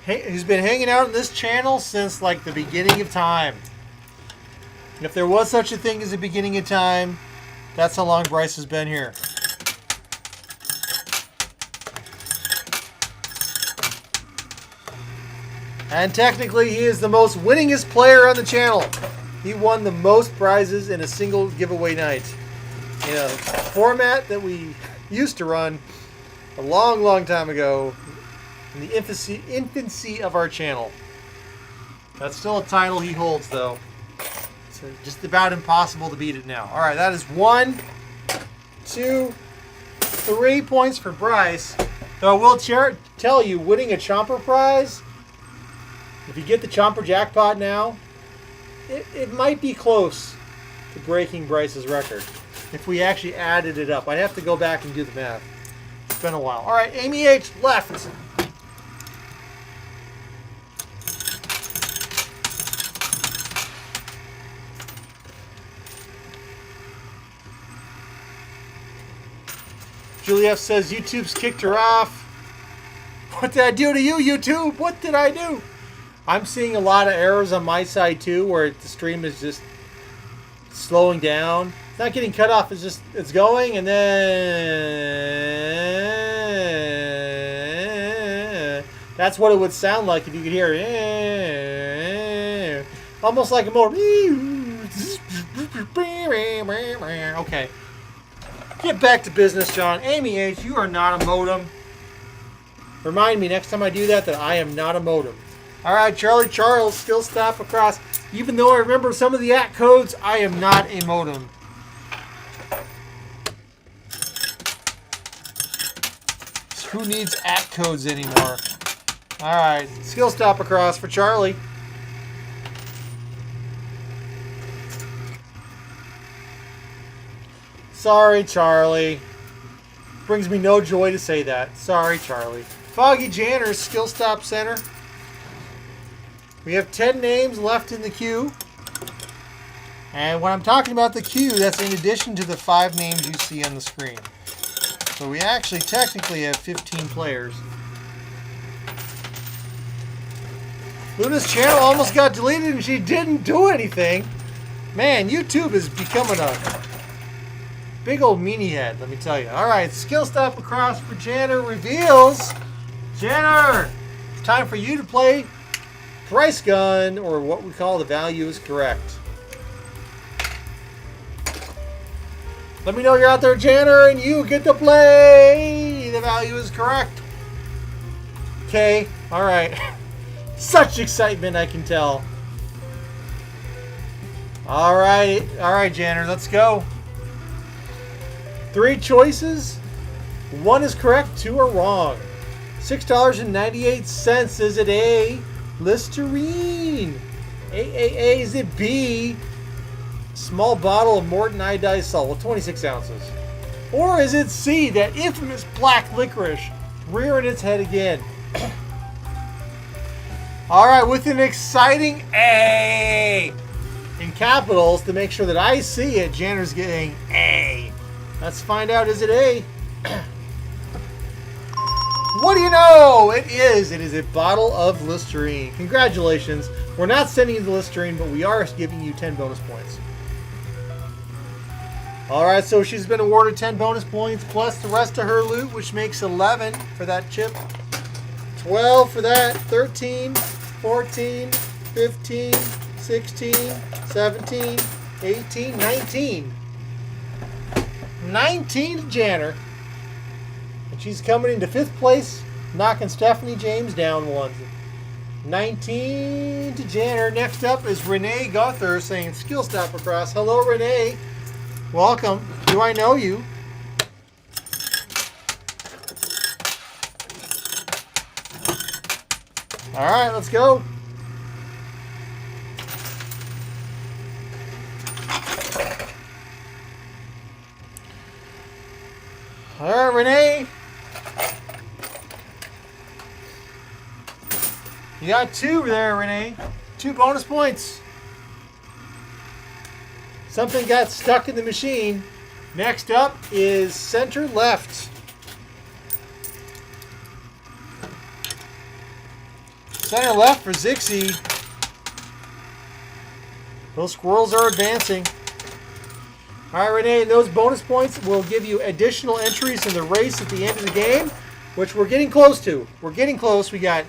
Speaker 1: hanging out on this channel since like the beginning of time. And if there was such a thing as the beginning of time, that's how long Bryce has been here. And technically, he is the most winningest player on the channel. He won the most prizes in a single giveaway night. In a format that we used to run a long, long time ago in the infancy of our channel. That's still a title he holds, though. It's just about impossible to beat it now. All right, that is 1, 2, 3 points for Bryce. Though I will tell you, winning a Chomper prize, if you get the Chomper jackpot now, it might be close to breaking Bryce's record. If we actually added it up. I'd have to go back and do the math. It's been a while. All right, Amy H. left. Juliet says YouTube's kicked her off. What did I do to you, YouTube? What did I do? I'm seeing a lot of errors on my side too, where the stream is just slowing down. It's not getting cut off. It's going, and then That's what it would sound like if you could hear it. Almost like a motor. Okay. Get back to business, John. Amy H., you are not a modem. Remind me next time I do that I am not a modem. All right, Charlie Charles, still stop across. Even though I remember some of the ACK codes, I am not a modem. Who needs ACK codes anymore? All right, skill stop across for Charlie. Sorry, Charlie. Brings me no joy to say that. Sorry, Charlie. Foggy Janners, skill stop center. We have 10 names left in the queue. And when I'm talking about the queue, that's in addition to the 5 names you see on the screen. So we actually technically have 15 players. Luna's channel almost got deleted and she didn't do anything. Man, YouTube is becoming a big old meanie head, let me tell you. All right, skill stop across for Janner reveals. Janner, time for you to play Price Gun, or what we call the value is correct. Let me know you're out there, Janner, and you get to play. The value is correct. Okay, all right. Such excitement, I can tell. All right, Janner, let's go. 3 choices. 1 is correct, 2 are wrong. $6.98. Is it A, Listerine? A, is it B, small bottle of Morton iodized salt with 26 ounces? Or is it C, that infamous black licorice rearing its head again? All right, with an exciting A in capitals to make sure that I see it, Janner's getting A. Let's find out, is it A? What do you know? It is. It is a bottle of Listerine. Congratulations. We're not sending you the Listerine, but we are giving you 10 bonus points. All right, so she's been awarded 10 bonus points plus the rest of her loot, which makes 11 for that chip. 12 for that. 13, 14, 15, 16, 17, 18, 19. 19 to Janner. And she's coming into 5th place, knocking Stephanie James down 1. 19 to Janner. Next up is Renee Gother saying skill stop across. Hello, Renee. Welcome. Do I know you? All right, let's go. All right, Renee. You got 2 there, Renee. 2 bonus points. Something got stuck in the machine. Next up is center left. Center left for Zixie. Those squirrels are advancing. All right, Renee, those bonus points will give you additional entries in the race at the end of the game, which we're getting close to. We're getting close. We got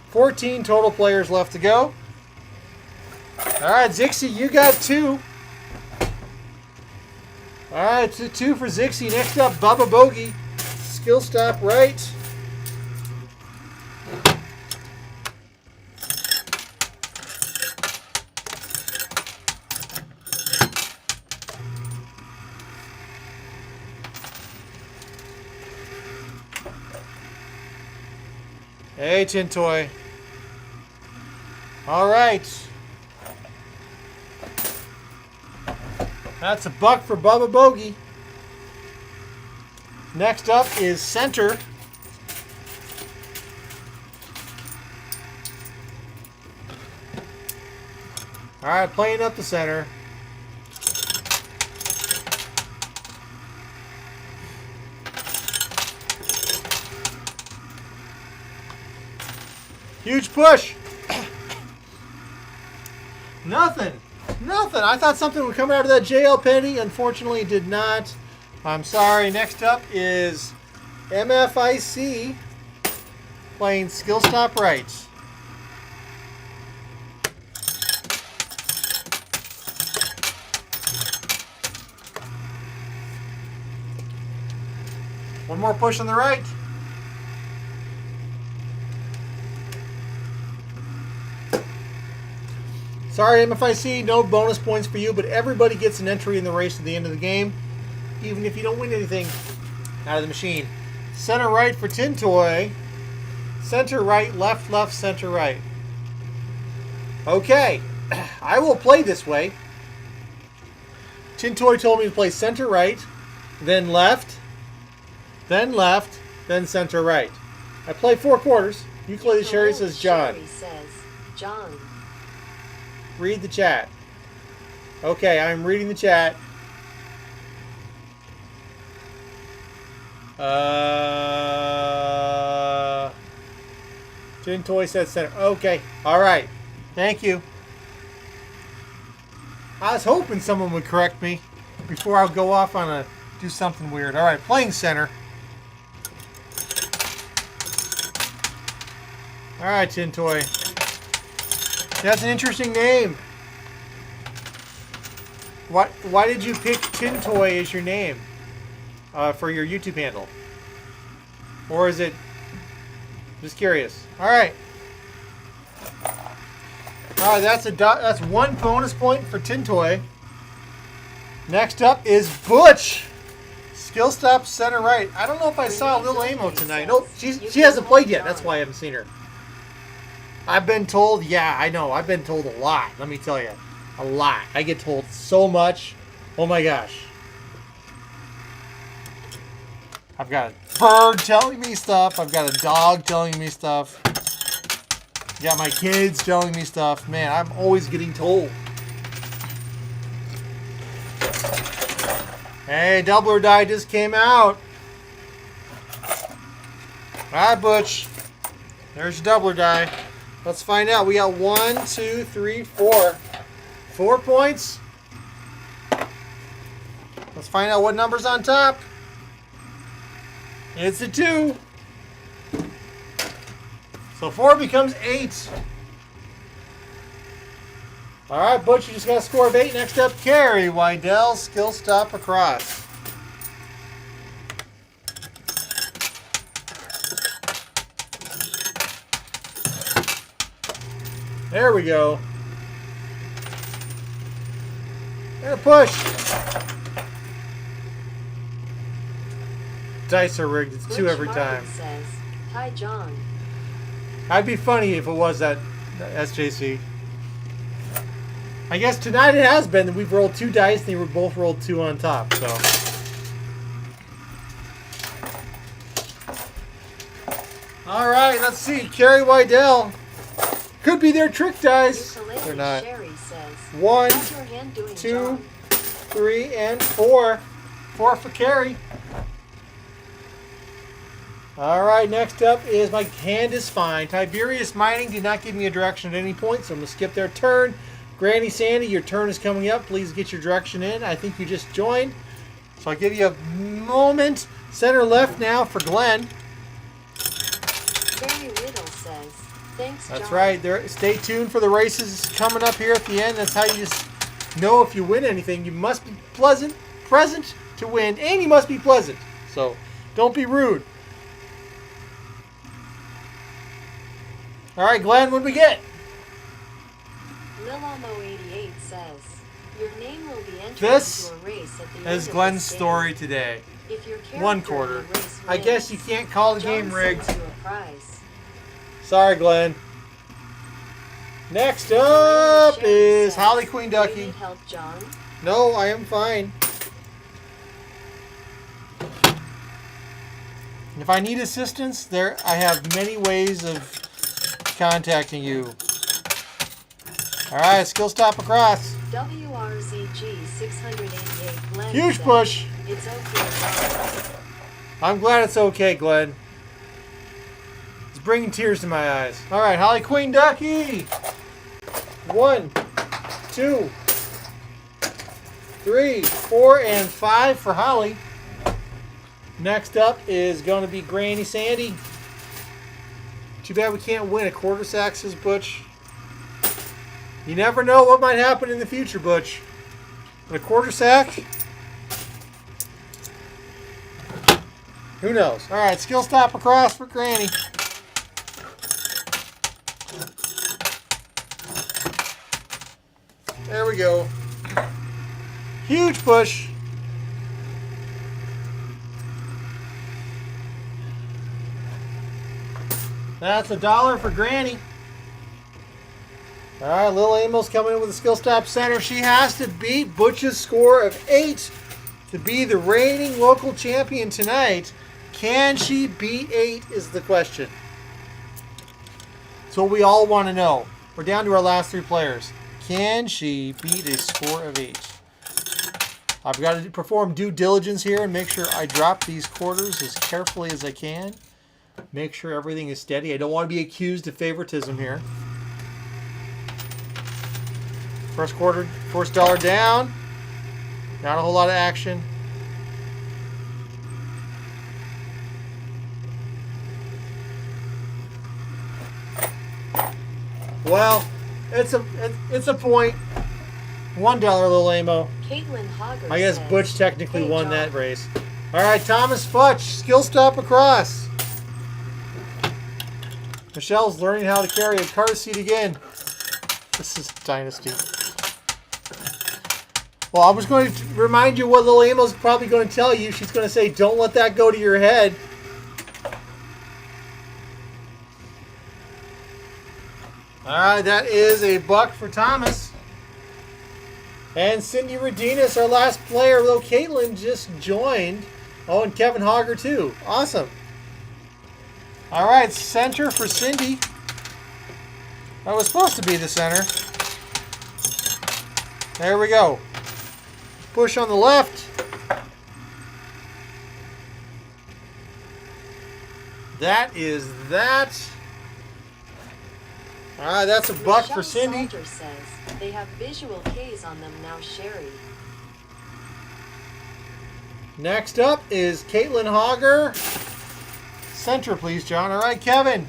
Speaker 1: 14 total players left to go. All right, Zixie, you got 2. All right, 2 for Zixie. Next up, Bubba Bogey. Skill stop right. Hey, Tin Toy. All right. That's a buck for Bubba Bogey. Next up is center. All right, playing up the center. Huge push. Nothing. I thought something would come out of that JL Penny. Unfortunately, it did not. I'm sorry. Next up is MFIC. Playing skill stop right. One more push on the right. Sorry, MFIC, no bonus points for you, but everybody gets an entry in the race at the end of the game, even if you don't win anything out of the machine. Center right for Tin Toy. Center right, left, left, center right. Okay, I will play this way. Tin Toy told me to play center right, then left, then center right. I play 4 quarters. Ukuleles Sherry says John.
Speaker 2: Sherry says John.
Speaker 1: Read the chat. Okay, I'm reading the chat. Tin Toy said center. Okay, all right. Thank you. I was hoping someone would correct me before I go off on a do something weird. All right, playing center. All right, Tin Toy. That's an interesting name. Why did you pick Tin Toy as your name for your YouTube handle? Or is it just curious? All right. All right, that's 1 bonus point for Tin Toy. Next up is Butch. Skill stop center right. I don't know if I saw Lil Amo tonight. Nope, she hasn't played yet. That's why I haven't seen her. I've been told, yeah, I know. I've been told a lot. Let me tell you. A lot. I get told so much. Oh my gosh. I've got a bird telling me stuff. I've got a dog telling me stuff. Got my kids telling me stuff. Man, I'm always getting told. Hey, Double or Die just came out. Alright, Butch. There's your Double or Die. Let's find out. We got 1, 2, 3, 4. 4 points. Let's find out what number's on top. It's a 2. So 4 becomes 8. Alright, Butch, you just got a score of 8. Next up, Carrie Wydell, skill stop across. There we go. And a push. Dice are rigged. It's 2 every time.
Speaker 2: Says, hi, John.
Speaker 1: I'd be funny if it was that SJC. I guess tonight it has been that we've rolled 2 dice and they were both rolled 2 on top. So. All right, let's see. Carrie Wydell. Could be their trick dice. They're not.
Speaker 2: Sherry says,
Speaker 1: 1,
Speaker 2: how's your hand doing,
Speaker 1: 2,
Speaker 2: John?
Speaker 1: 3, and 4. 4 for Carrie. All right, next up is my hand is fine. Tiberius Mining did not give me a direction at any point, so I'm going to skip their turn. Granny Sandy, your turn is coming up. Please get your direction in. I think you just joined. So I'll give you a moment. Center left now for Glenn.
Speaker 2: Barry Riddle says, thanks, John.
Speaker 1: That's right. Stay tuned for the races coming up here at the end. That's how you just know if you win anything. You must be present to win, and you must be pleasant. So don't be rude. All right, Glenn, what do we get?
Speaker 2: Lilamo88 says, your name will be entered
Speaker 1: This
Speaker 2: into a race at the end
Speaker 1: is
Speaker 2: of
Speaker 1: Glenn's
Speaker 2: this game.
Speaker 1: story today.
Speaker 2: If your
Speaker 1: 1
Speaker 2: character
Speaker 1: quarter.
Speaker 2: in the race
Speaker 1: I guess you
Speaker 2: wins,
Speaker 1: can't call the
Speaker 2: John
Speaker 1: game rigged.
Speaker 2: sends you a prize.
Speaker 1: Sorry, Glenn. Next up
Speaker 2: Sherry
Speaker 1: is
Speaker 2: says,
Speaker 1: Holly Queen
Speaker 2: do you
Speaker 1: Ducky.
Speaker 2: need help, John?
Speaker 1: No, I am fine. If I need assistance, I have many ways of contacting you. All right, skill stop across.
Speaker 2: WRZG 688 Glenn
Speaker 1: Huge
Speaker 2: says,
Speaker 1: push.
Speaker 2: it's okay, John.
Speaker 1: I'm glad it's okay, Glenn. It's bringing tears to my eyes. All right, Holly Queen Ducky. 1, 2, 3, 4, and 5 for Holly. Next up is going to be Granny Sandy. Too bad we can't win a quarter sack, says Butch. You never know what might happen in the future, Butch. A quarter sack? Who knows? All right, skill stop across for Granny. There we go. Huge push. That's $1 for Granny. All right, Lil Amos coming in with a skill stop center. She has to beat Butch's score of 8 to be the reigning local champion tonight. Can she beat 8 is the question. That's what we all want to know. We're down to our last 3 players. Can she beat a score of 8? I've got to perform due diligence here and make sure I drop these quarters as carefully as I can. Make sure everything is steady. I don't want to be accused of favoritism here. First quarter, first dollar down. Not a whole lot of action. Well, it's a point. $1, Lil Amo.
Speaker 2: Caitlin Hogger
Speaker 1: I guess
Speaker 2: says,
Speaker 1: Butch technically
Speaker 2: "Hey,
Speaker 1: won
Speaker 2: John."
Speaker 1: that race. All right, Thomas Futch, skill stop across. Michelle's learning how to carry a car seat again. This is Dynasty. Well, I was going to remind you what Lil Amo's probably going to tell you. She's going to say, don't let that go to your head. All right, that is $1 for Thomas. And Cindy Redinas, our last player, though Caitlin just joined. Oh, and Kevin Hogger, too. Awesome. All right, center for Cindy. That was supposed to be the center. There we go. Push on the left. That is that. All right, that's $1 for
Speaker 2: Michelle
Speaker 1: Cindy.
Speaker 2: Salter says, they have visual K's on them now, Sherry.
Speaker 1: Next up is Caitlin Hogger. Center, please, John. All right, Kevin.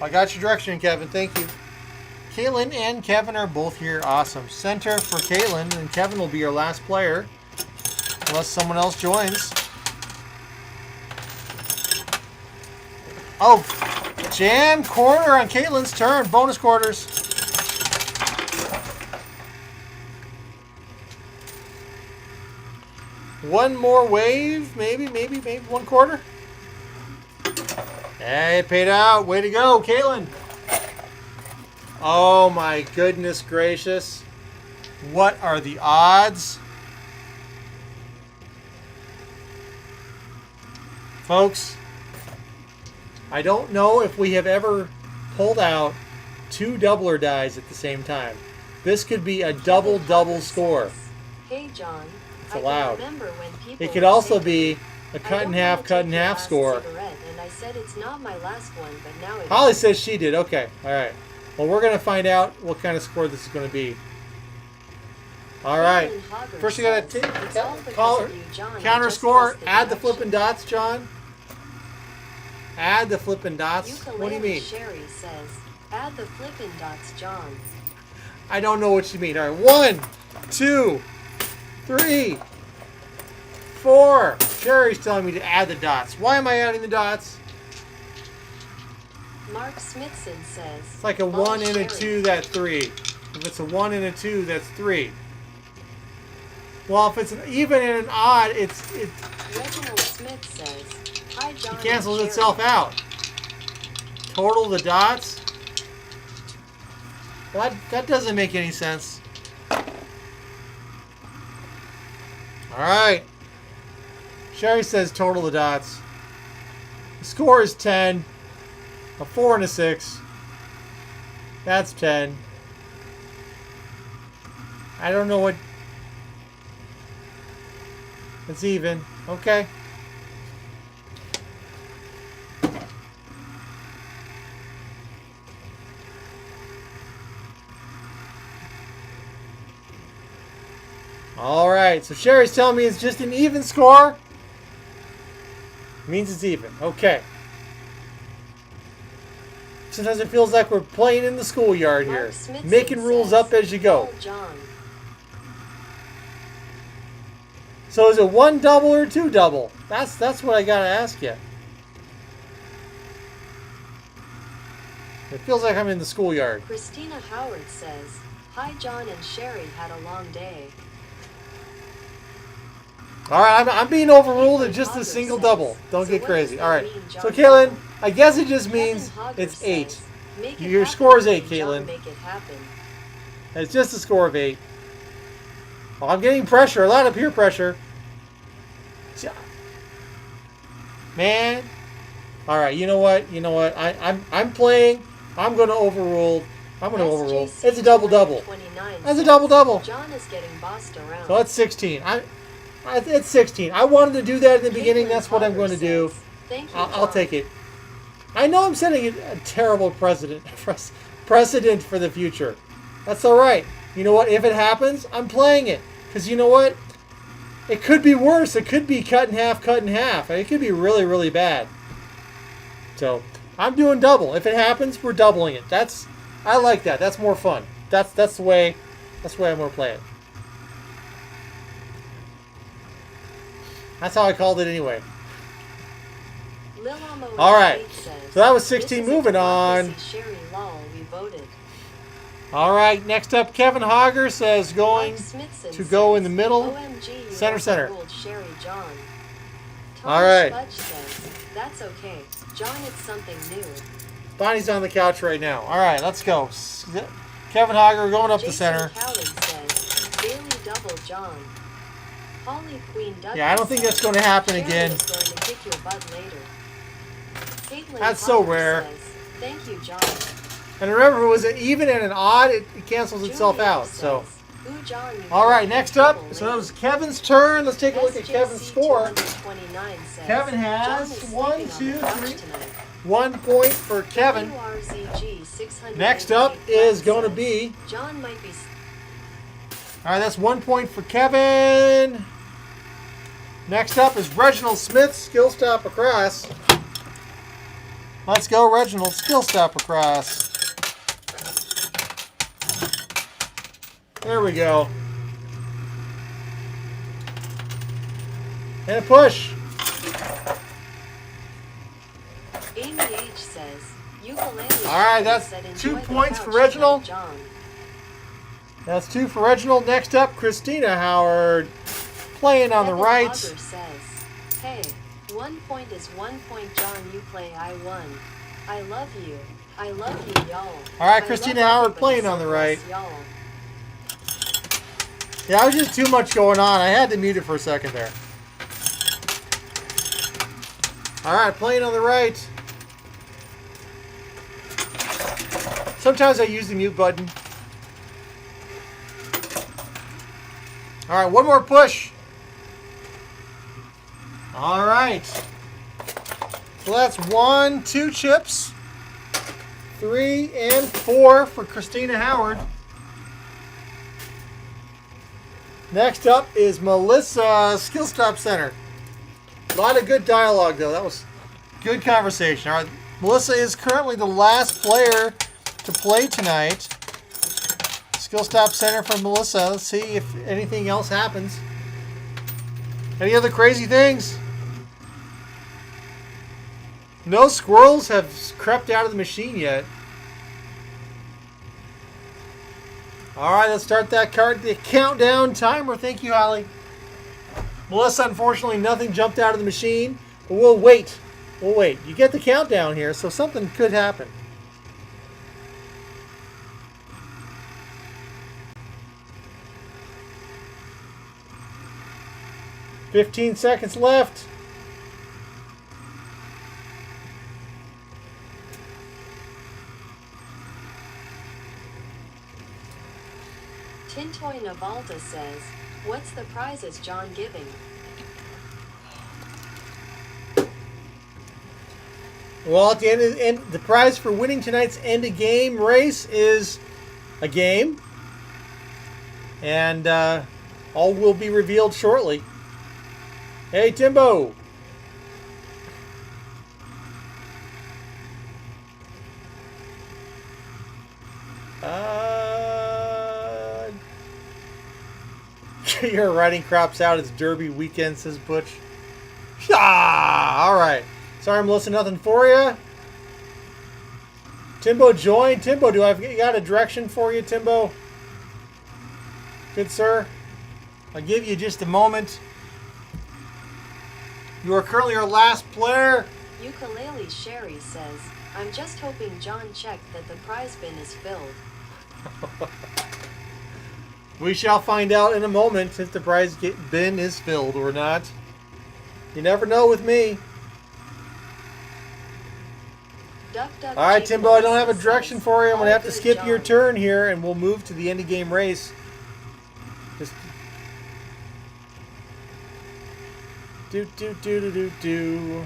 Speaker 1: I got your direction, Kevin. Thank you. Caitlin and Kevin are both here. Awesome. Center for Caitlin, and Kevin will be your last player, unless someone else joins. Oh, jam quarter on Caitlin's turn. Bonus quarters. One more wave, maybe 1 quarter. Hey, it paid out. Way to go, Caitlin. Oh my goodness gracious. What are the odds? Folks, I don't know if we have ever pulled out 2 doubler dies at the same time. This could be a double score.
Speaker 2: Hey, John.
Speaker 1: It's allowed.
Speaker 2: I can remember when people
Speaker 1: It could
Speaker 2: were
Speaker 1: also
Speaker 2: saying,
Speaker 1: be a
Speaker 2: "I
Speaker 1: cut
Speaker 2: don't
Speaker 1: in
Speaker 2: wanna
Speaker 1: half
Speaker 2: take your last
Speaker 1: score.
Speaker 2: cigarette," and I said it's not my last one, but now it
Speaker 1: Holly
Speaker 2: is.
Speaker 1: says she did. Okay. All right. Well, we're going to find out what kind of score this is going to be. All right.
Speaker 2: Caitlin Hogger
Speaker 1: First, you got
Speaker 2: says, "It's all
Speaker 1: to
Speaker 2: because of you, John. I
Speaker 1: counter
Speaker 2: just
Speaker 1: score.
Speaker 2: pressed the
Speaker 1: Add the
Speaker 2: direction."
Speaker 1: flipping dots, John. Add the flipping dots. What do you
Speaker 2: Ukulele
Speaker 1: mean?
Speaker 2: Sherry says, add the flippin' dots, John.
Speaker 1: I don't know what you mean. All right. 1, 2, 3, 4. Sherry's telling me to add the dots. Why am I adding the dots?
Speaker 2: Mark Smithson says,
Speaker 1: It's like a
Speaker 2: "Lol,
Speaker 1: 1 and a
Speaker 2: Sherry."
Speaker 1: 2, that's 3. If it's a 1 and a 2, that's 3. Well, if it's an even and an odd, it
Speaker 2: Reginald Smith says, hi, John. and
Speaker 1: cancels
Speaker 2: Sherry."
Speaker 1: itself out. Total the dots. That doesn't make any sense. All right. Sherry says total the dots. The score is 10. A 4 and a 6. That's 10. I don't know what. It's even. Okay. All right. So Sherry's telling me it's just an even score. Means it's even. Okay. Sometimes it feels like we're playing in the schoolyard here,
Speaker 2: Mark Smithson
Speaker 1: making rules
Speaker 2: says,
Speaker 1: up as you go.
Speaker 2: "Call John."
Speaker 1: So is it one double or two double? That's what I gotta ask you. It feels like I'm in the schoolyard.
Speaker 2: Christina Howard says, "Hi, John and Sherry had a long day."
Speaker 1: All right, I'm being overruled at
Speaker 2: Caitlin
Speaker 1: just a
Speaker 2: Hogger
Speaker 1: single
Speaker 2: says,
Speaker 1: double. Don't
Speaker 2: "So
Speaker 1: get
Speaker 2: what
Speaker 1: crazy.
Speaker 2: does
Speaker 1: All
Speaker 2: that
Speaker 1: right.
Speaker 2: mean,
Speaker 1: So
Speaker 2: John
Speaker 1: Caitlin,
Speaker 2: Hogger?"
Speaker 1: I guess it just
Speaker 2: Kevin
Speaker 1: means
Speaker 2: Hogger
Speaker 1: it's
Speaker 2: says,
Speaker 1: 8.
Speaker 2: "Make it
Speaker 1: Your
Speaker 2: happen,
Speaker 1: score is 8,
Speaker 2: John,
Speaker 1: Caitlin.
Speaker 2: Make it happen."
Speaker 1: It's just a score of 8. Oh, I'm getting pressure, a lot of peer pressure. Man. All right, you know what? I'm playing. I'm going to overrule.
Speaker 2: SJC
Speaker 1: It's a double-double.
Speaker 2: 29
Speaker 1: That's a
Speaker 2: says,
Speaker 1: double-double.
Speaker 2: "John is getting bossed around."
Speaker 1: So that's 16. It's 16. I wanted to do that in the beginning.
Speaker 2: Caitlin
Speaker 1: That's what I'm
Speaker 2: Hogger
Speaker 1: going to do.
Speaker 2: says, "Thank you,
Speaker 1: I'll
Speaker 2: John."
Speaker 1: take it. I know I'm setting a terrible precedent for the future. That's all right. You know what? If it happens, I'm playing it. Because you know what? It could be worse. It could be cut in half. It could be really, really bad. So I'm doing double. If it happens, we're doubling it. I like that. That's more fun. That's the way I'm going to play it. That's how I called it anyway.
Speaker 2: Lil Amo
Speaker 1: All right.
Speaker 2: 88 says,
Speaker 1: So that was
Speaker 2: "This
Speaker 1: 16.
Speaker 2: is a
Speaker 1: Moving on.
Speaker 2: democracy, Sherry lol, we voted."
Speaker 1: All right. Next up, Kevin Hogger says going
Speaker 2: Mike Smithson
Speaker 1: to go in the
Speaker 2: says,
Speaker 1: middle.
Speaker 2: "OMG, you
Speaker 1: Center.
Speaker 2: overruled Sherry, John."
Speaker 1: All right.
Speaker 2: Fudge says, "That's okay, John, it's something new."
Speaker 1: Bonnie's on the couch right now. All right, let's go. Kevin Hogger going up the
Speaker 2: Jason
Speaker 1: center.
Speaker 2: Cowley says, "Daily double, John." Holly Queen Dudley
Speaker 1: Yeah, I don't think
Speaker 2: says,
Speaker 1: that's going to happen
Speaker 2: "Sherry
Speaker 1: again.
Speaker 2: is going to kick your butt later." Caitlin
Speaker 1: That's so
Speaker 2: Hopper
Speaker 1: rare.
Speaker 2: says, "Thank you, John."
Speaker 1: And remember, was it even and an odd? It cancels itself
Speaker 2: Juliet
Speaker 1: out.
Speaker 2: says,
Speaker 1: So,
Speaker 2: "Ooh, John, you
Speaker 1: all right,
Speaker 2: kicked
Speaker 1: next
Speaker 2: your
Speaker 1: up.
Speaker 2: double
Speaker 1: So that
Speaker 2: later."
Speaker 1: was Kevin's turn. Let's take a look at Kevin's
Speaker 2: SJC
Speaker 1: score.
Speaker 2: 229 says,
Speaker 1: Kevin has
Speaker 2: "John is sleeping
Speaker 1: 1,
Speaker 2: on the
Speaker 1: 2,
Speaker 2: couch
Speaker 1: 3.
Speaker 2: tonight."
Speaker 1: 1 point for Kevin.
Speaker 2: WRZG 688
Speaker 1: Next up is going to
Speaker 2: says,
Speaker 1: be.
Speaker 2: "John might be."
Speaker 1: All right, that's 1 point for Kevin. Next up is Reginald Smith, skill stop across. Let's go, Reginald, skill stop across. There we go. And a push.
Speaker 2: Amy H says, "Ukulele."
Speaker 1: All right, that's
Speaker 2: said,
Speaker 1: 2
Speaker 2: "Enjoy the
Speaker 1: points for
Speaker 2: couch
Speaker 1: Reginald.
Speaker 2: tonight, John."
Speaker 1: That's 2 for Reginald. Next up, Christina Howard, playing on the
Speaker 2: Kevin
Speaker 1: right.
Speaker 2: Hogger says, "Hey, 1 point is 1 point, John. You play, I won. I love you. I love you, y'all."
Speaker 1: All right,
Speaker 2: I
Speaker 1: Christina
Speaker 2: love
Speaker 1: Howard
Speaker 2: everybody,
Speaker 1: playing
Speaker 2: so
Speaker 1: on the
Speaker 2: bless
Speaker 1: right.
Speaker 2: y'all.
Speaker 1: Yeah, it was just too much going on. I had to mute it for a second there. All right, playing on the right. Sometimes I use the mute button. All right, one more push. All right. So that's 1, 2 chips. 3 and 4 for Christina Howard. Next up is Melissa, Skill Stop Center. A lot of good dialogue, though. That was good conversation. All right, Melissa is currently the last player to play tonight. Skill Stop Center for Melissa. Let's see if anything else happens. Any other crazy things? No squirrels have crept out of the machine yet. All right, let's start that card. The countdown timer. Thank you, Holly. Melissa, unfortunately, nothing jumped out of the machine. But we'll wait. We'll wait. You get the countdown here, so something could happen. "15 seconds left."
Speaker 2: Tintoy Navalta says, "What's the prizes John giving?"
Speaker 1: Well, at the end, the prize for winning tonight's end of game race is a game, and all will be revealed shortly. Hey, Timbo. Your writing crops out. It's Derby weekend, says Butch. Ah, all right. Sorry, I'm listening. Nothing for you. Timbo, join. Timbo, do I got a direction for you, Timbo? Good sir. I'll give you just a moment. You are currently our last player.
Speaker 2: Ukulele Sherry says, I'm just hoping John checked that the prize bin is filled.
Speaker 1: We shall find out in a moment if the prize bin is filled or not. You never know with me.
Speaker 2: Duck, duck,
Speaker 1: All right, Timbo, I don't have a
Speaker 2: says,
Speaker 1: direction for you. I'm going to have to
Speaker 2: "All
Speaker 1: skip
Speaker 2: good,
Speaker 1: your
Speaker 2: John."
Speaker 1: turn here, and we'll move to the end of game race. Just do.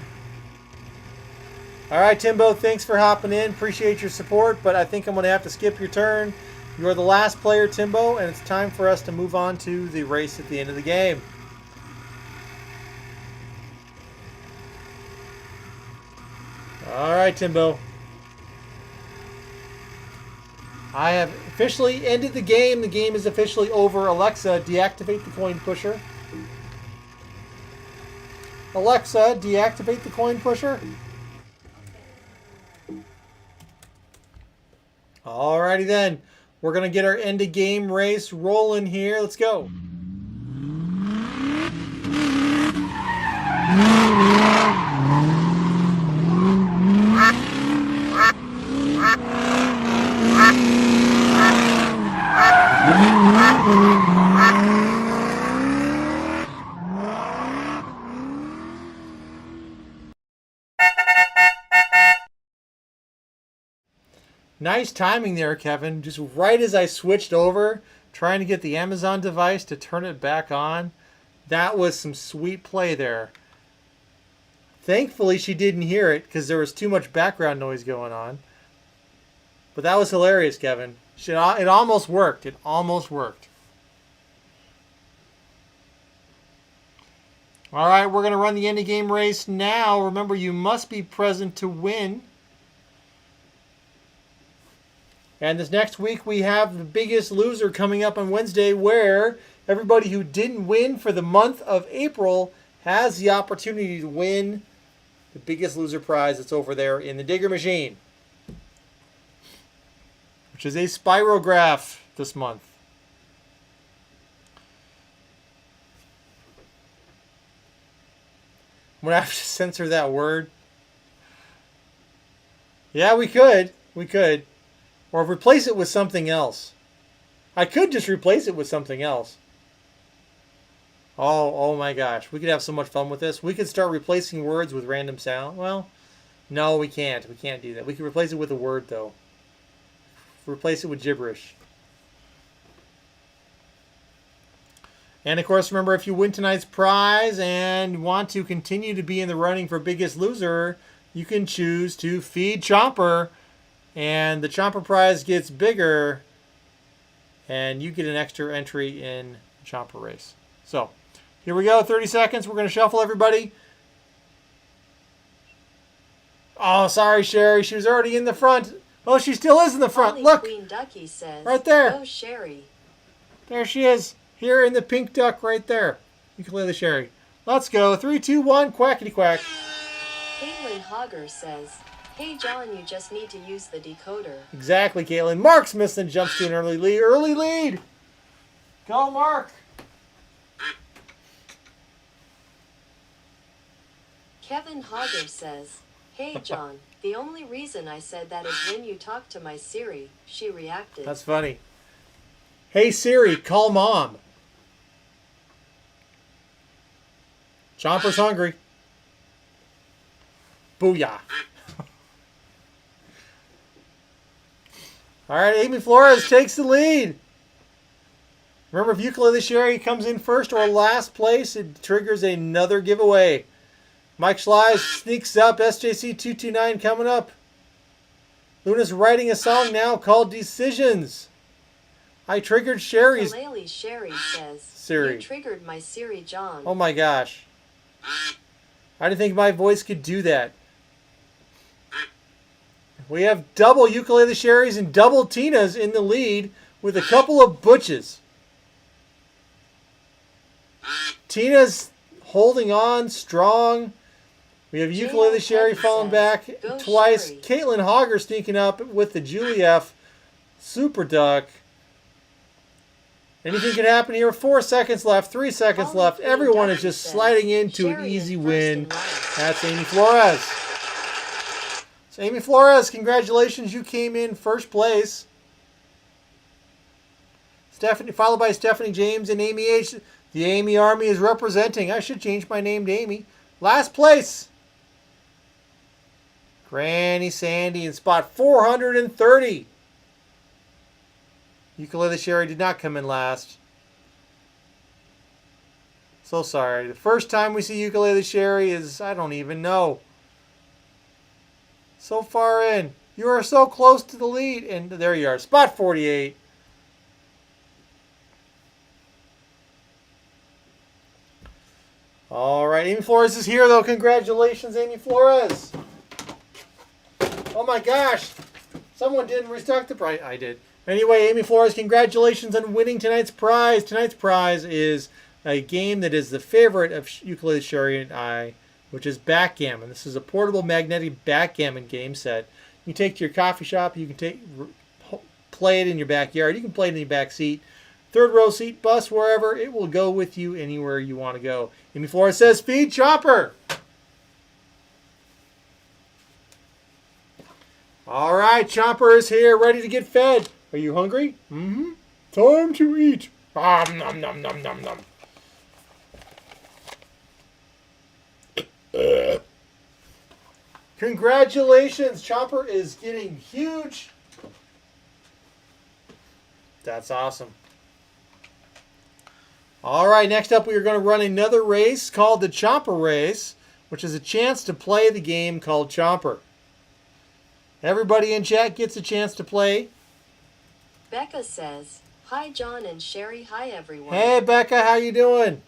Speaker 1: All right, Timbo, thanks for hopping in. Appreciate your support, but I think I'm going to have to skip your turn. You're the last player, Timbo, and it's time for us to move on to the race at the end of the game. All right, Timbo. I have officially ended the game. The game is officially over. Alexa, deactivate the coin pusher. Alexa, deactivate the coin pusher. Alrighty then. We're going to get our end of game race rolling here. Let's go. Nice timing there, Kevin. Just right as I switched over, trying to get the Amazon device to turn it back on. That was some sweet play there. Thankfully, she didn't hear it because there was too much background noise going on. But that was hilarious, Kevin. It almost worked. It almost worked. All right, we're going to run the end of game race now. Remember, you must be present to win. And this next week, we have the Biggest Loser coming up on Wednesday, where everybody who didn't win for the month of April has the opportunity to win the Biggest Loser prize that's over there in the Digger Machine, which is a spirograph this month. I'm going to have to censor that word. Yeah, we could. We could. Or replace it with something else. I could just replace it with something else. Oh my gosh. We could have so much fun with this. We could start replacing words with random sound. Well, no, we can't. We can't do that. We can replace it with a word, though. Replace it with gibberish. And, of course, remember, if you win tonight's prize and want to continue to be in the running for Biggest Loser, you can choose to feed Chomper. And the Chomper prize gets bigger, and you get an extra entry in the Chomper race. So, here we go. 30 seconds. We're going to shuffle everybody. Oh, sorry, Sherry. She was already in the front. Oh, she still is in the front.
Speaker 2: Holly
Speaker 1: Look.
Speaker 2: Queen Ducky says,
Speaker 1: right there.
Speaker 2: "Go Sherry."
Speaker 1: There she is. Here in the pink duck right there. Ukulele Sherry. Let's go. 3, 2, 1. Quackity quack.
Speaker 2: Caitlin Hogger says, "Hey John, you just need to use the decoder."
Speaker 1: Exactly, Caitlin. Mark Smithson jumps to an early lead. Early lead. Go, Mark.
Speaker 2: Kevin Hogger says, "Hey John, the only reason I said that is when you talked to my Siri, she reacted."
Speaker 1: That's funny. Hey Siri, call Mom. Chomper's hungry. Booyah. All right, Amy Flores takes the lead. Remember, if Ukulele Sherry comes in first or last place, it triggers another giveaway. Mike Schleiz sneaks up. SJC229 coming up. Luna's writing a song now called Decisions. I triggered Sherry's.
Speaker 2: Ukulele Sherry says,
Speaker 1: Siri.
Speaker 2: "You triggered my Siri, John."
Speaker 1: Oh my gosh. I didn't think my voice could do that. We have double Ukulele Sherrys and double Tinas in the lead with a couple of Butches. Tina's holding on strong. We have Ukulele Sherry
Speaker 2: Peggy
Speaker 1: falling
Speaker 2: says,
Speaker 1: back
Speaker 2: "Go
Speaker 1: twice.
Speaker 2: Sherry."
Speaker 1: Caitlin Hogger sneaking up with the Julie F. Super Duck. Anything can happen here. 4 seconds left. 3 seconds
Speaker 2: Holly
Speaker 1: left.
Speaker 2: Queen
Speaker 1: Everyone is
Speaker 2: Ducky
Speaker 1: just
Speaker 2: says,
Speaker 1: sliding into an
Speaker 2: "Sherry
Speaker 1: easy
Speaker 2: in first
Speaker 1: win.
Speaker 2: and last."
Speaker 1: That's Amy Flores. So Amy Flores, congratulations. You came in first place. Stephanie, followed by Stephanie James and Amy H. The Amy Army is representing. I should change my name to Amy. Last place. Granny Sandy in spot 430. Ukulele Sherry did not come in last. So sorry. The first time we see Ukulele Sherry is, I don't even know. So far in. You are so close to the lead. And there you are. Spot 48. All right. Amy Flores is here, though. Congratulations, Amy Flores. Oh, my gosh. Someone didn't restock the prize. I did. Anyway, Amy Flores, congratulations on winning tonight's prize. Tonight's prize is a game that is the favorite of Ukulele Sherry and I, which is backgammon. This is a portable magnetic backgammon game set. You can take to your coffee shop. You can play it in your backyard. You can play it in your back seat, third row seat, bus, wherever. It will go with you anywhere you want to go. Amy Flores says, "Feed Chopper." All right, Chomper is here, ready to get fed. Are you hungry? Mm-hmm. Time to eat. Nom, nom, nom, nom, nom, nom. Congratulations, Chomper is getting huge. That's awesome. All right, next up we are going to run another race called the Chomper Race, which is a chance to play the game called Chomper. Everybody in chat gets a chance to play.
Speaker 2: Becca says, "Hi John and Sherry, hi everyone."
Speaker 1: Hey Becca, how you doing?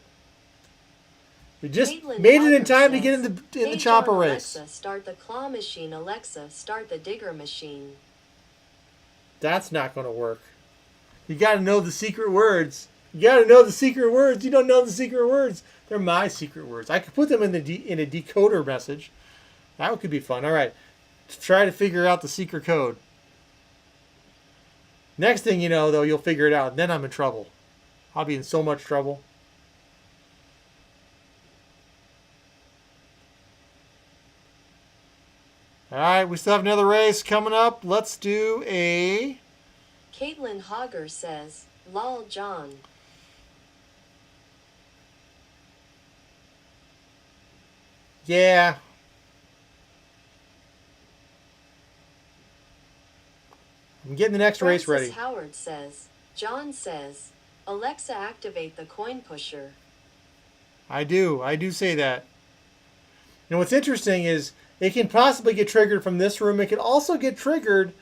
Speaker 1: We just
Speaker 2: Caitlin
Speaker 1: made it in
Speaker 2: Walker
Speaker 1: time to
Speaker 2: says,
Speaker 1: get in the
Speaker 2: "Hey
Speaker 1: Chomper
Speaker 2: John,
Speaker 1: Race.
Speaker 2: Alexa, start the claw machine. Alexa, start the digger machine."
Speaker 1: That's not going to work. You got to know the secret words. You got to know the secret words. You don't know the secret words. They're my secret words. I could put them in in a decoder message. That could be fun. All right. Try to figure out the secret code. Next thing you know, though, you'll figure it out. Then I'm in trouble. I'll be in so much trouble. All right, we still have another race coming up. Let's do a...
Speaker 2: Caitlin Hogger says, "Lol John."
Speaker 1: Yeah. I'm getting the next race ready.
Speaker 2: Howard says, "John says, Alexa, activate the coin pusher."
Speaker 1: I do say that. And what's interesting is it can possibly get triggered from this room. It can also get triggered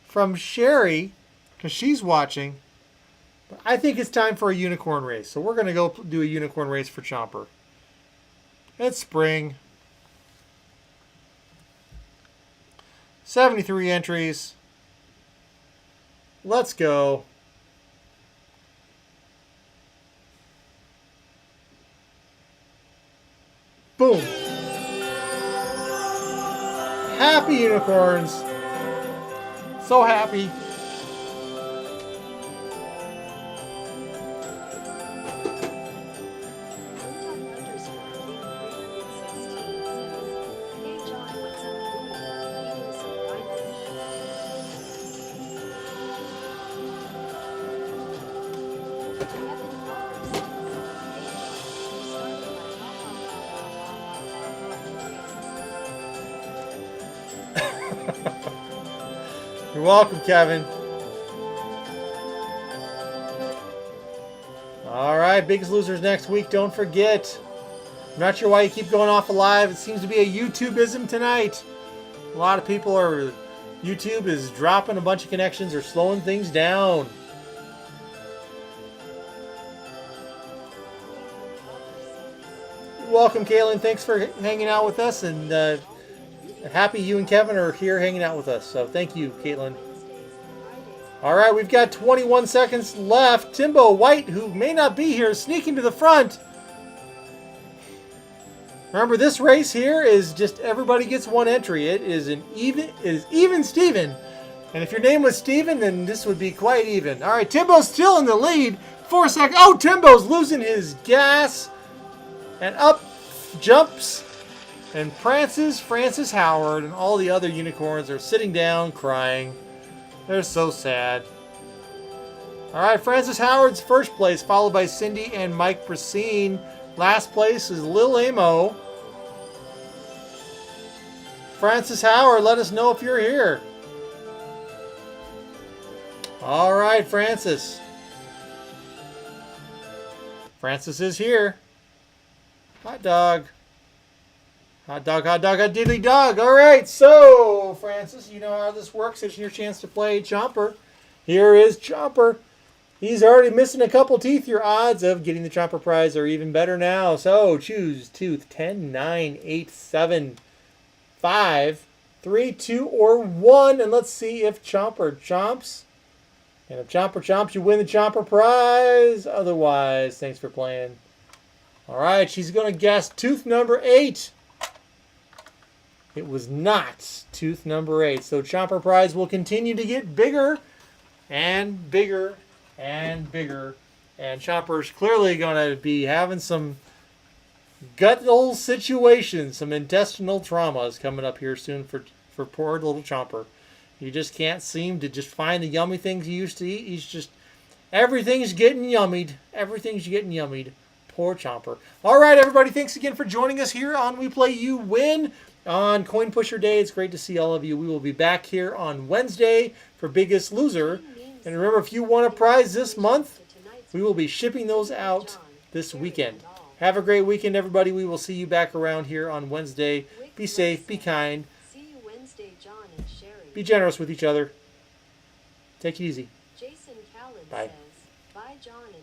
Speaker 1: from Sherry because she's watching. But I think it's time for a unicorn race. So we're going to go do a unicorn race for Chomper. It's spring. 73 entries. Let's go. Boom. Happy unicorns. So happy. You're welcome, Kevin. All right, Biggest Losers next week. Don't forget. I'm not sure why you keep going off alive. It seems to be a YouTubeism tonight. A lot of people are... YouTube is dropping a bunch of connections or slowing things down. Welcome, Kaylin. Thanks for hanging out with us, and happy you and Kevin are here hanging out with us. So thank you, Caitlin. All right, we've got 21 seconds left. Timbo White, who may not be here, sneaking to the front. Remember, this race here is just everybody gets one entry. It is even Steven. And if your name was Steven, then this would be quite even. All right, Timbo's still in the lead. 4 seconds. Oh, Timbo's losing his gas. And up jumps and prances Francis Howard, and all the other unicorns are sitting down crying. They're so sad. All right, Francis Howard's first place, followed by Cindy and Mike Brasine. Last place is Lil Amo. Francis Howard, let us know if you're here. All right, Francis. Francis is here. Hot dog. Hot dog, hot dog, hot diddly dog. All right, so, Francis, you know how this works. It's your chance to play Chomper. Here is Chomper. He's already missing a couple teeth. Your odds of getting the Chomper prize are even better now. So choose tooth 10, 9, 8, 7, 5, 3, 2, or 1. And let's see if Chomper chomps. And if Chomper chomps, you win the Chomper prize. Otherwise, thanks for playing. All right, she's going to guess tooth number 8. It was not tooth number 8. So Chomper prize will continue to get bigger and bigger and bigger, and Chomper's clearly going to be having some gut-hole situations, some intestinal traumas coming up here soon for poor little Chomper. You just can't seem to just find the yummy things he used to eat. He's just, everything's getting yummied. Everything's getting yummied. Poor Chomper. All right, everybody, thanks again for joining us here on We Play You Win on Coin Pusher Day. It's great to see all of you. We will be back here on Wednesday for Biggest Loser. And remember, if you want a prize this month, we will be shipping those out this weekend. Have a great weekend, everybody. We will see you back around here on Wednesday. Be safe, be kind.
Speaker 2: See you Wednesday, John and Sherry.
Speaker 1: Be generous with each other. Take it easy.
Speaker 2: Jason Callan
Speaker 1: Bye.
Speaker 2: says, bye, John and